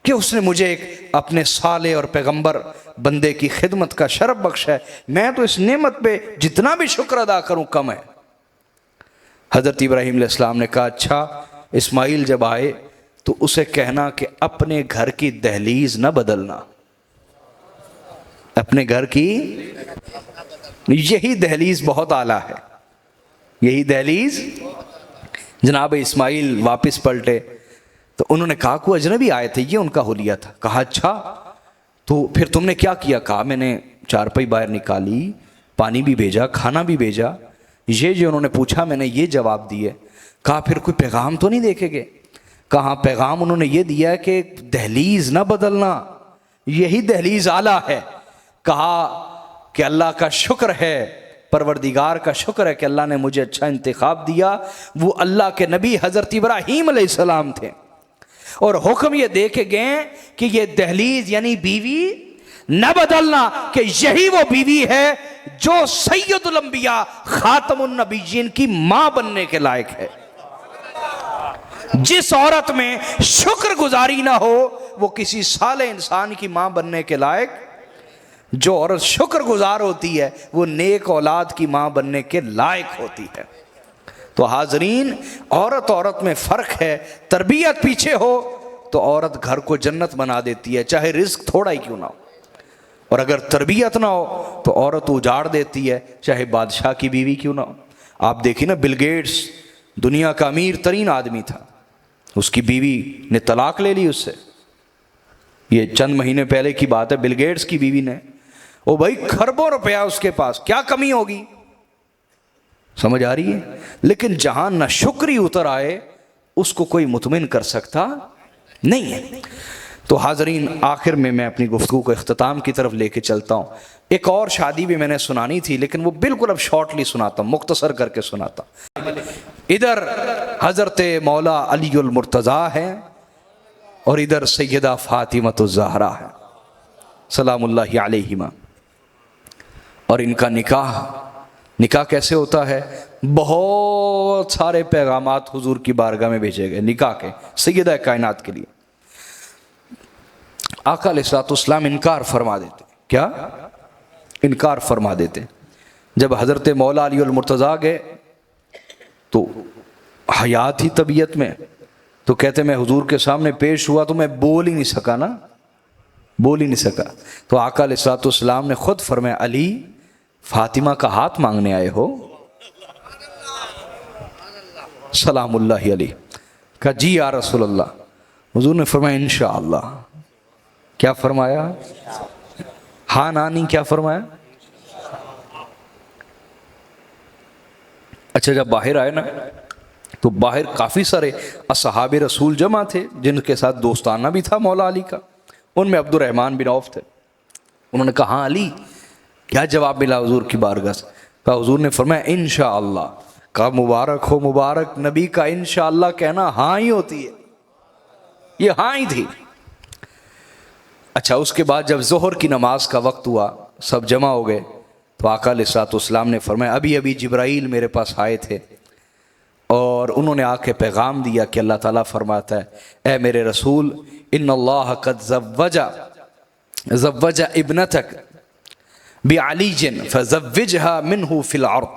کہ اس نے مجھے ایک اپنے صالح اور پیغمبر بندے کی خدمت کا شرف بخشا ہے، میں تو اس نعمت پہ جتنا بھی شکر ادا کروں کم ہے۔ حضرت ابراہیم علیہ السلام نے کہا اچھا اسماعیل جب آئے تو اسے کہنا کہ اپنے گھر کی دہلیز نہ بدلنا، اپنے گھر کی یہی دہلیز بہت اعلیٰ ہے، یہی دہلیز۔ جناب اسماعیل واپس پلٹے تو انہوں نے کہا کوئی اجنبی آئے تھے، یہ ان کا حلیہ تھا۔ کہا اچھا تو پھر تم نے کیا کیا؟ کہا میں نے چارپائی باہر نکالی, پانی بھی بھیجا, کھانا بھی بھیجا. یہ انہوں نے پوچھا, میں نے یہ جواب دیے. کہا پھر کوئی پیغام تو نہیں دیکھے گے؟ کہاں پیغام انہوں نے یہ دیا کہ دہلیز نہ بدلنا, یہی دہلیز اعلیٰ ہے. کہا کہ اللہ کا شکر ہے, پروردگار کا شکر ہے کہ اللہ نے مجھے اچھا انتخاب دیا. وہ اللہ کے نبی حضرت ابراہیم علیہ السلام تھے, اور حکم یہ دے کے گئے کہ یہ دہلیز یعنی بیوی نہ بدلنا, کہ یہی وہ بیوی ہے جو سید الانبیاء خاتم النبیین کی ماں بننے کے لائق ہے. جس عورت میں شکر گزاری نہ ہو وہ کسی صالح انسان کی ماں بننے کے لائق. جو عورت شکر گزار ہوتی ہے وہ نیک اولاد کی ماں بننے کے لائق ہوتی ہے. تو حاضرین, عورت میں فرق ہے. تربیت پیچھے ہو تو عورت گھر کو جنت بنا دیتی ہے, چاہے رزق تھوڑا ہی کیوں نہ ہو. اور اگر تربیت نہ ہو تو عورت اجاڑ دیتی ہے, چاہے بادشاہ کی بیوی کیوں نہ ہو. آپ دیکھیں نا, بل گیٹس دنیا کا امیر ترین آدمی تھا, اس کی بیوی نے طلاق لے لی اس سے. یہ چند مہینے پہلے کی بات ہے. بل گیٹس کی بیوی نے, او بھائی کھربوں روپیہ اس کے پاس, کیا کمی ہوگی؟ سمجھ آ رہی ہے؟ لیکن جہاں نہ شکری اتر آئے اس کو کوئی مطمئن کر سکتا نہیں ہے. تو حاضرین, آخر میں اپنی گفتگو کو اختتام کی طرف لے کے چلتا ہوں. ایک اور شادی بھی میں نے سنانی تھی, لیکن وہ بالکل اب شارٹلی سناتا ہوں, مختصر کر کے سناتا ہوں. ادھر حضرت مولا علی المرتضیٰ ہے اور ادھر سیدہ فاطمۃ الزہرا ہے سلام اللہ علیہما. اور ان کا نکاح کیسے ہوتا ہے؟ بہت سارے پیغامات حضور کی بارگاہ میں بھیجے گئے نکاح کے, سیدہ کائنات کے لیے. آقا علیہ الصلوۃ والسلام انکار فرما دیتے. کیا انکار فرما دیتے؟ جب حضرت مولا علی المرتضیٰ گئے تو حیات ہی طبیعت میں, تو کہتے میں حضور کے سامنے پیش ہوا تو میں بول ہی نہیں سکا نا, بول ہی نہیں سکا. تو آقا علیہ الصلوۃ والسلام نے خود فرمایا, علی فاطمہ کا ہاتھ مانگنے آئے ہو؟ سلام اللہ علیہ. کہا جی یا رسول اللہ. حضور نے فرمایا انشاءاللہ. کیا فرمایا؟ ہاں نانی کیا فرمایا؟ اچھا, جب باہر آئے نا تو باہر کافی سارے اصحاب رسول جمع تھے جن کے ساتھ دوستانہ بھی تھا مولا علی کا. ان میں عبد الرحمن بن عوف تھے. انہوں نے کہا ہاں علی, کیا جواب ملا حضور کی بارگاہ سے؟ کہا حضور نے فرمایا انشاءاللہ. کہا مبارک ہو مبارک, نبی کا انشاءاللہ کہنا ہاں ہی ہوتی ہے. یہ ہاں ہی تھی. اچھا, اس کے بعد جب ظہر کی نماز کا وقت ہوا, سب جمع ہو گئے, تو آقا علیہ الصلوۃ والسلام نے فرمایا ابھی جبرائیل میرے پاس آئے تھے اور انہوں نے آ کے پیغام دیا کہ اللہ تعالیٰ فرماتا ہے اے میرے رسول, ان اللہ قد زوج ابنتک بعلی فزوجها منہ فی الارض.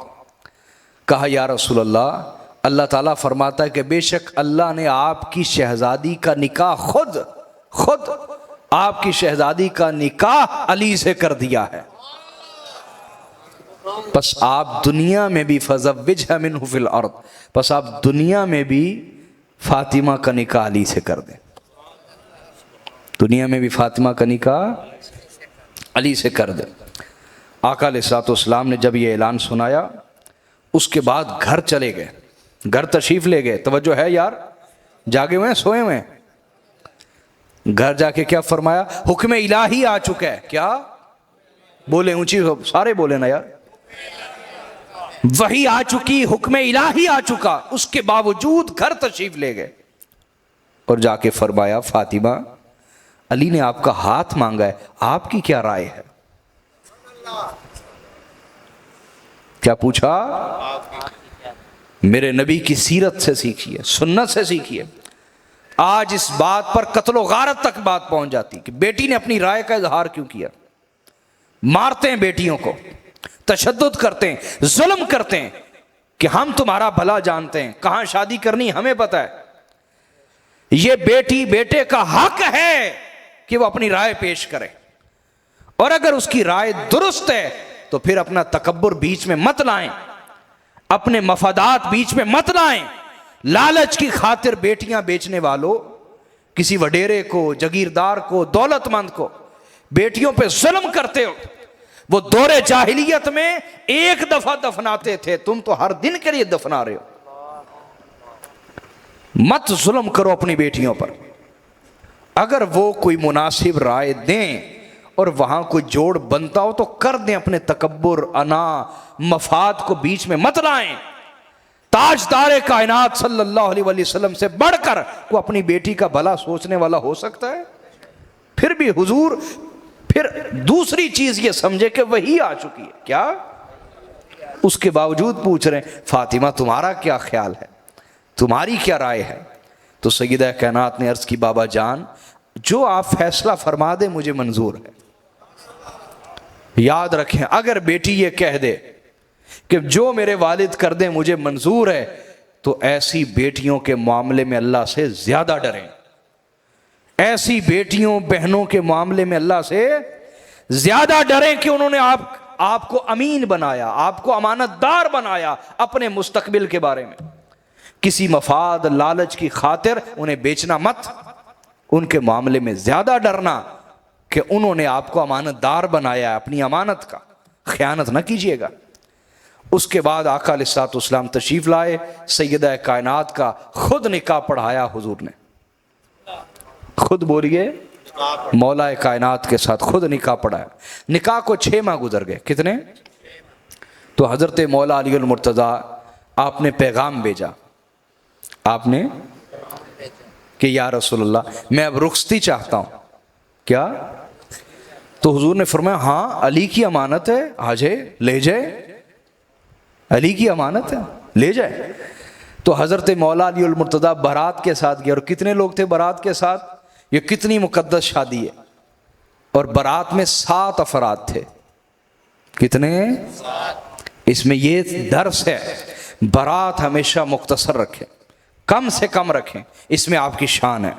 کہا یا رسول اللہ, اللہ تعالیٰ فرماتا ہے کہ بے شک اللہ نے آپ کی شہزادی کا نکاح خود آپ کی شہزادی کا نکاح علی سے کر دیا ہے. پس آپ دنیا میں بھی فزوجها منہ فی الارض, پس آپ دنیا میں بھی فاطمہ کا نکاح علی سے کر دیں. دنیا میں بھی فاطمہ کا نکاح علی سے کر دیں. آقا علیہ الصلوۃ والسلام نے جب یہ اعلان سنایا, اس کے بعد گھر چلے گئے, گھر تشریف لے گئے. توجہ ہے یار, جاگے ہوئے ہیں سوئے ہوئے ہیں؟ گھر جا کے کیا فرمایا؟ حکم الہی آ چکا ہے. کیا بولے اونچی, سارے بولے نا یار. وحی آ چکی, حکم الہی آ چکا, اس کے باوجود گھر تشریف لے گئے اور جا کے فرمایا فاطمہ, علی نے آپ کا ہاتھ مانگا ہے, آپ کی کیا رائے ہے؟ کیا پوچھا؟ میرے نبی کی سیرت سے سیکھیے, سنت سے سیکھیے. آج اس بات پر قتل و غارت تک بات پہنچ جاتی کہ بیٹی نے اپنی رائے کا اظہار کیوں کیا. مارتے ہیں بیٹیوں کو, تشدد کرتے ہیں, ظلم کرتے ہیں کہ ہم تمہارا بھلا جانتے ہیں, کہاں شادی کرنی ہمیں پتہ ہے. یہ بیٹی بیٹے کا حق ہے کہ وہ اپنی رائے پیش کرے, اور اگر اس کی رائے درست ہے تو پھر اپنا تکبر بیچ میں مت لائیں, اپنے مفادات بیچ میں مت لائیں. لالچ کی خاطر بیٹیاں بیچنے والوں, کسی وڈیرے کو, جگیردار کو, دولت مند کو بیٹیوں پہ ظلم کرتے ہو. وہ دور جاہلیت میں ایک دفعہ دفناتے تھے, تم تو ہر دن کے لیے دفنا رہے ہو. مت ظلم کرو اپنی بیٹیوں پر. اگر وہ کوئی مناسب رائے دیں اور وہاں کوئی جوڑ بنتا ہو تو کر دیں, اپنے تکبر, انا, مفاد کو بیچ میں مت لائیں. تاجدار کائنات صلی اللہ علیہ وسلم سے بڑھ کر وہ اپنی بیٹی کا بھلا سوچنے والا ہو سکتا ہے؟ پھر بھی حضور پھر دوسری چیز یہ سمجھے کہ وہی آ چکی ہے کیا, اس کے باوجود پوچھ رہے ہیں فاطمہ تمہارا کیا خیال ہے, تمہاری کیا رائے ہے؟ تو سیدہ کائنات نے عرض کی بابا جان جو آپ فیصلہ فرما دیں مجھے منظور ہے. یاد رکھیں اگر بیٹی یہ کہہ دے کہ جو میرے والد کر دیں مجھے منظور ہے, تو ایسی بیٹیوں کے معاملے میں اللہ سے زیادہ ڈریں. ایسی بیٹیوں بہنوں کے معاملے میں اللہ سے زیادہ ڈریں کہ انہوں نے آپ کو امین بنایا, آپ کو امانت دار بنایا اپنے مستقبل کے بارے میں. کسی مفاد لالچ کی خاطر انہیں بیچنا مت, ان کے معاملے میں زیادہ ڈرنا کہ انہوں نے آپ کو امانت دار بنایا ہے, اپنی امانت کا خیانت نہ کیجیے گا. اس کے بعد آقا علیہ الصلوۃ والسلام تشریف لائے, سیدہ کائنات کا خود نکاح پڑھایا حضور نے. خود بولیے, مولا کائنات کے ساتھ خود نکاح پڑھایا. نکاح کو 6 ماہ گزر گئے. کتنے؟ تو حضرت مولا علی المرتضیٰ آپ نے پیغام بھیجا, آپ نے کہ یا رسول اللہ میں اب رخصتی چاہتا ہوں. کیا؟ تو حضور نے فرمایا ہاں علی کی امانت ہے, آ جائے لے جائے, علی کی امانت ہے لے جائے. تو حضرت مولا علی المرتضیٰ بارات کے ساتھ گئے. اور کتنے لوگ تھے بارات کے ساتھ؟ یہ کتنی مقدس شادی ہے. اور بارات میں 7 افراد تھے. کتنے؟ اس میں یہ درس ہے بارات ہمیشہ مختصر رکھیں, کم سے کم رکھیں, اس میں آپ کی شان ہے,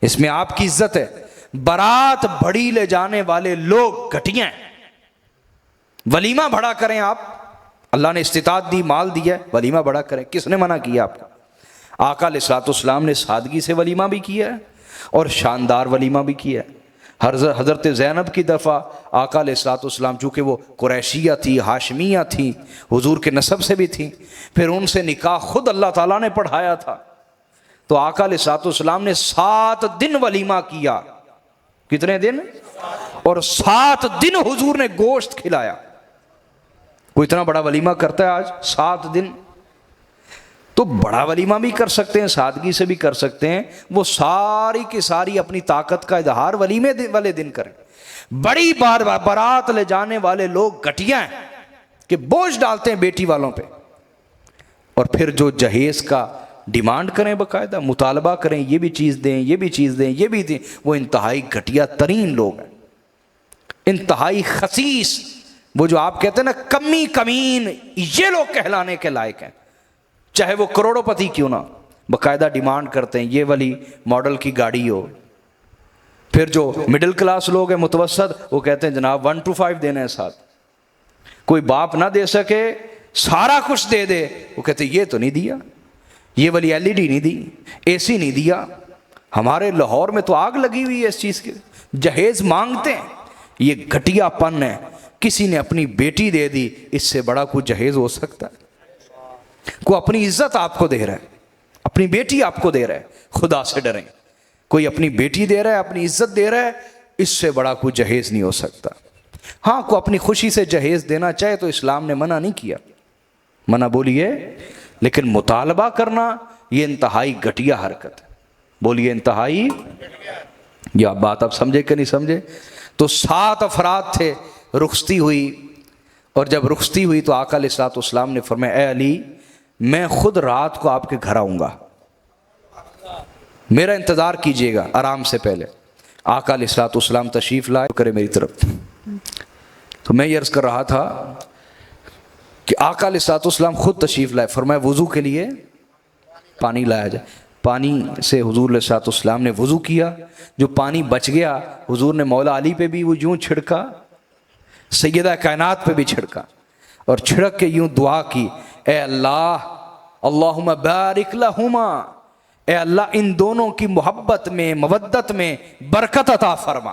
اس میں آپ کی عزت ہے. بارات بڑی لے جانے والے لوگ گھٹیا ہیں. ولیمہ بڑا کریں آپ, اللہ نے استطاعت دی, مال دیا, ولیمہ بڑا کریں. کس نے منع کیا آپ کو؟ آقا علیہ الصلوۃ والسلام نے سادگی سے ولیمہ بھی کیا ہے اور شاندار ولیمہ بھی کیا ہے. حضرت زینب کی دفعہ آقا علیہ الصلوۃ والسلام چونکہ وہ قریشیہ تھی, ہاشمیہ تھی, حضور کے نسب سے بھی تھی, پھر ان سے نکاح خود اللہ تعالیٰ نے پڑھایا تھا. تو آقا علیہ الصلوۃ والسلام نے 7 دن ولیمہ کیا. کتنے دن؟ اور 7 دن حضور نے گوشت کھلایا. کوئی اتنا بڑا ولیمہ کرتا ہے آج 7 دن؟ تو بڑا ولیمہ بھی کر سکتے ہیں, سادگی سے بھی کر سکتے ہیں. وہ ساری کی ساری اپنی طاقت کا اظہار ولیمے والے دن کریں. بڑی بارات لے جانے والے لوگ گھٹیا ہیں کہ بوجھ ڈالتے ہیں بیٹی والوں پہ, اور پھر جو جہیز کا ڈیمانڈ کریں, باقاعدہ مطالبہ کریں, یہ بھی چیز دیں, یہ بھی چیز دیں, یہ بھی دیں, وہ انتہائی گھٹیا ترین لوگ ہیں, انتہائی خسیس. وہ جو آپ کہتے ہیں نا کمی کمین, یہ لوگ کہلانے کے لائق ہیں. چاہے وہ کروڑوں پتی کیوں نہ, باقاعدہ ڈیمانڈ کرتے ہیں یہ والی ماڈل کی گاڑی ہو. پھر جو مڈل کلاس لوگ ہیں متوسط, وہ کہتے ہیں جناب 1 to 5 دینے ہیں ساتھ. کوئی باپ نہ دے سکے سارا کچھ دے دے, وہ کہتے ہیں یہ تو نہیں دیا, یہ والی LED نہیں دی, AC نہیں دیا. ہمارے لاہور میں تو آگ لگی ہوئی ہے اس چیز کے, جہیز مانگتے ہیں. یہ گھٹیا پن ہے. کسی نے اپنی بیٹی دے دی, اس سے بڑا کوئی جہیز ہو سکتا ہے؟ کوئی اپنی عزت آپ کو دے رہا ہے, اپنی بیٹی آپ کو دے رہا ہے, خدا سے ڈریں. کوئی اپنی بیٹی دے رہا ہے, اپنی عزت دے رہا ہے, اس سے بڑا کوئی جہیز نہیں ہو سکتا. ہاں کوئی اپنی خوشی سے جہیز دینا چاہے تو اسلام نے منع نہیں کیا, منع بولیے, لیکن مطالبہ کرنا یہ انتہائی گھٹیا حرکت ہے. بولیے انتہائی. یہ بات آپ سمجھے کہ نہیں سمجھے؟ تو 7 افراد تھے. رخصتی ہوئی, اور جب رخصتی ہوئی تو آقا علیہ الصلوۃ والسلام نے فرمایا اے علی میں خود رات کو آپ کے گھر آؤں گا, میرا انتظار کیجیے گا آرام سے. پہلے آقا علیہ الصلوۃ والسلام تشریف لائے کرے میری طرف. تو میں یہ عرض کر رہا تھا کہ آقا علیہ الصلوۃ والسلام خود تشریف لائے. فرمایا وضو کے لیے پانی لایا جائے. پانی سے حضور علیہ الصلوۃ والسلام نے وضو کیا. جو پانی بچ گیا حضور نے مولا علی پہ بھی وہ یوں چھڑکا, سیدہ کائنات پہ بھی چھڑکا, اور چھڑک کے یوں دعا کی اے اللہ اللہم بارک لہما, اے اللہ ان دونوں کی محبت میں مودت میں برکت عطا فرما.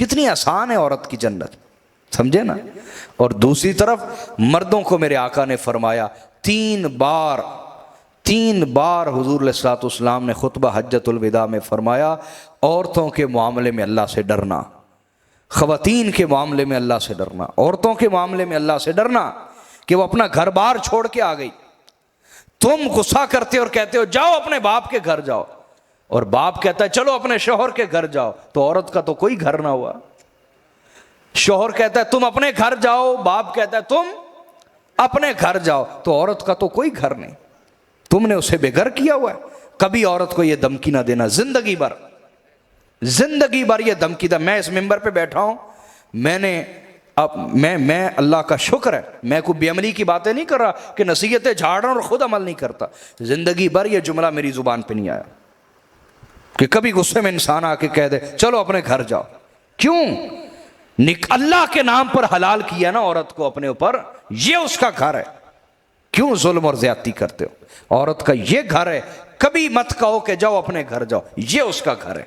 کتنی آسان ہے عورت کی جنت، سمجھے نا. اور دوسری طرف مردوں کو میرے آقا نے فرمایا 3 بار حضور علیہ الصلوۃ والسلام نے خطبہ حجۃ الوداع میں فرمایا عورتوں کے معاملے میں اللہ سے ڈرنا، خواتین کے معاملے میں اللہ سے ڈرنا، عورتوں کے معاملے میں اللہ سے ڈرنا کہ وہ اپنا گھر بار چھوڑ کے آ گئی. تم غصہ کرتے اور کہتے ہو جاؤ اپنے باپ کے گھر جاؤ، اور باپ کہتا ہے چلو اپنے شوہر کے گھر جاؤ، تو عورت کا تو کوئی گھر نہ ہوا. شوہر کہتا ہے تم اپنے گھر جاؤ، باپ کہتا ہے تم اپنے گھر جاؤ، تو عورت کا تو کوئی گھر نہیں، تم نے اسے بے گھر کیا ہوا ہے. کبھی عورت کو یہ دھمکی نہ دینا، زندگی بھر یہ دھمکی دا. میں اس ممبر پہ بیٹھا ہوں، میں اللہ کا شکر ہے میں کوئی بے عملی کی باتیں نہیں کر رہا کہ نصیحتیں جھاڑ رہا ہوں اور خود عمل نہیں کرتا. زندگی بھر یہ جملہ میری زبان پہ نہیں آیا کہ کبھی غصے میں انسان آ کے کہہ دے چلو اپنے گھر جاؤ. کیوں؟ اللہ کے نام پر حلال کیا نا عورت کو اپنے اوپر، یہ اس کا گھر ہے. کیوں ظلم اور زیادتی کرتے ہو؟ عورت کا یہ گھر ہے، کبھی مت کہو کہ جاؤ اپنے گھر جاؤ، یہ اس کا گھر ہے.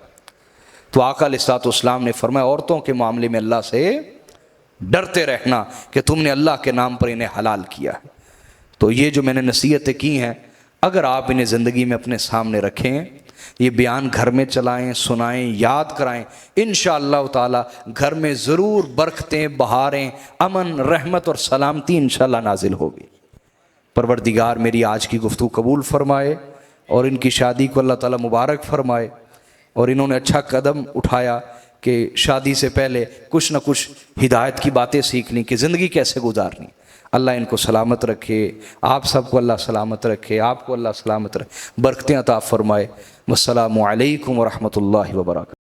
تو آقا علیہ الصلوۃ والسلام نے فرمایا عورتوں کے معاملے میں اللہ سے ڈرتے رہنا کہ تم نے اللہ کے نام پر انہیں حلال کیا ہے. تو یہ جو میں نے نصیحتیں کی ہیں، اگر آپ انہیں زندگی میں اپنے سامنے رکھیں، یہ بیان گھر میں چلائیں، سنائیں، یاد کرائیں، انشاءاللہ تعالی گھر میں ضرور برکتیں، بہاریں، امن، رحمت اور سلامتی انشاءاللہ نازل ہوگی. پروردگار میری آج کی گفتگو قبول فرمائے اور ان کی شادی کو اللہ تعالیٰ مبارک فرمائے. اور انہوں نے اچھا قدم اٹھایا کہ شادی سے پہلے کچھ نہ کچھ ہدایت کی باتیں سیکھ لیں کہ زندگی کیسے گزارنی. اللہ ان کو سلامت رکھے، آپ سب کو اللہ سلامت رکھے، آپ کو اللہ سلامت رکھے، برکتیں عطا فرمائے. والسلام علیکم ورحمۃ اللہ وبرکاتہ.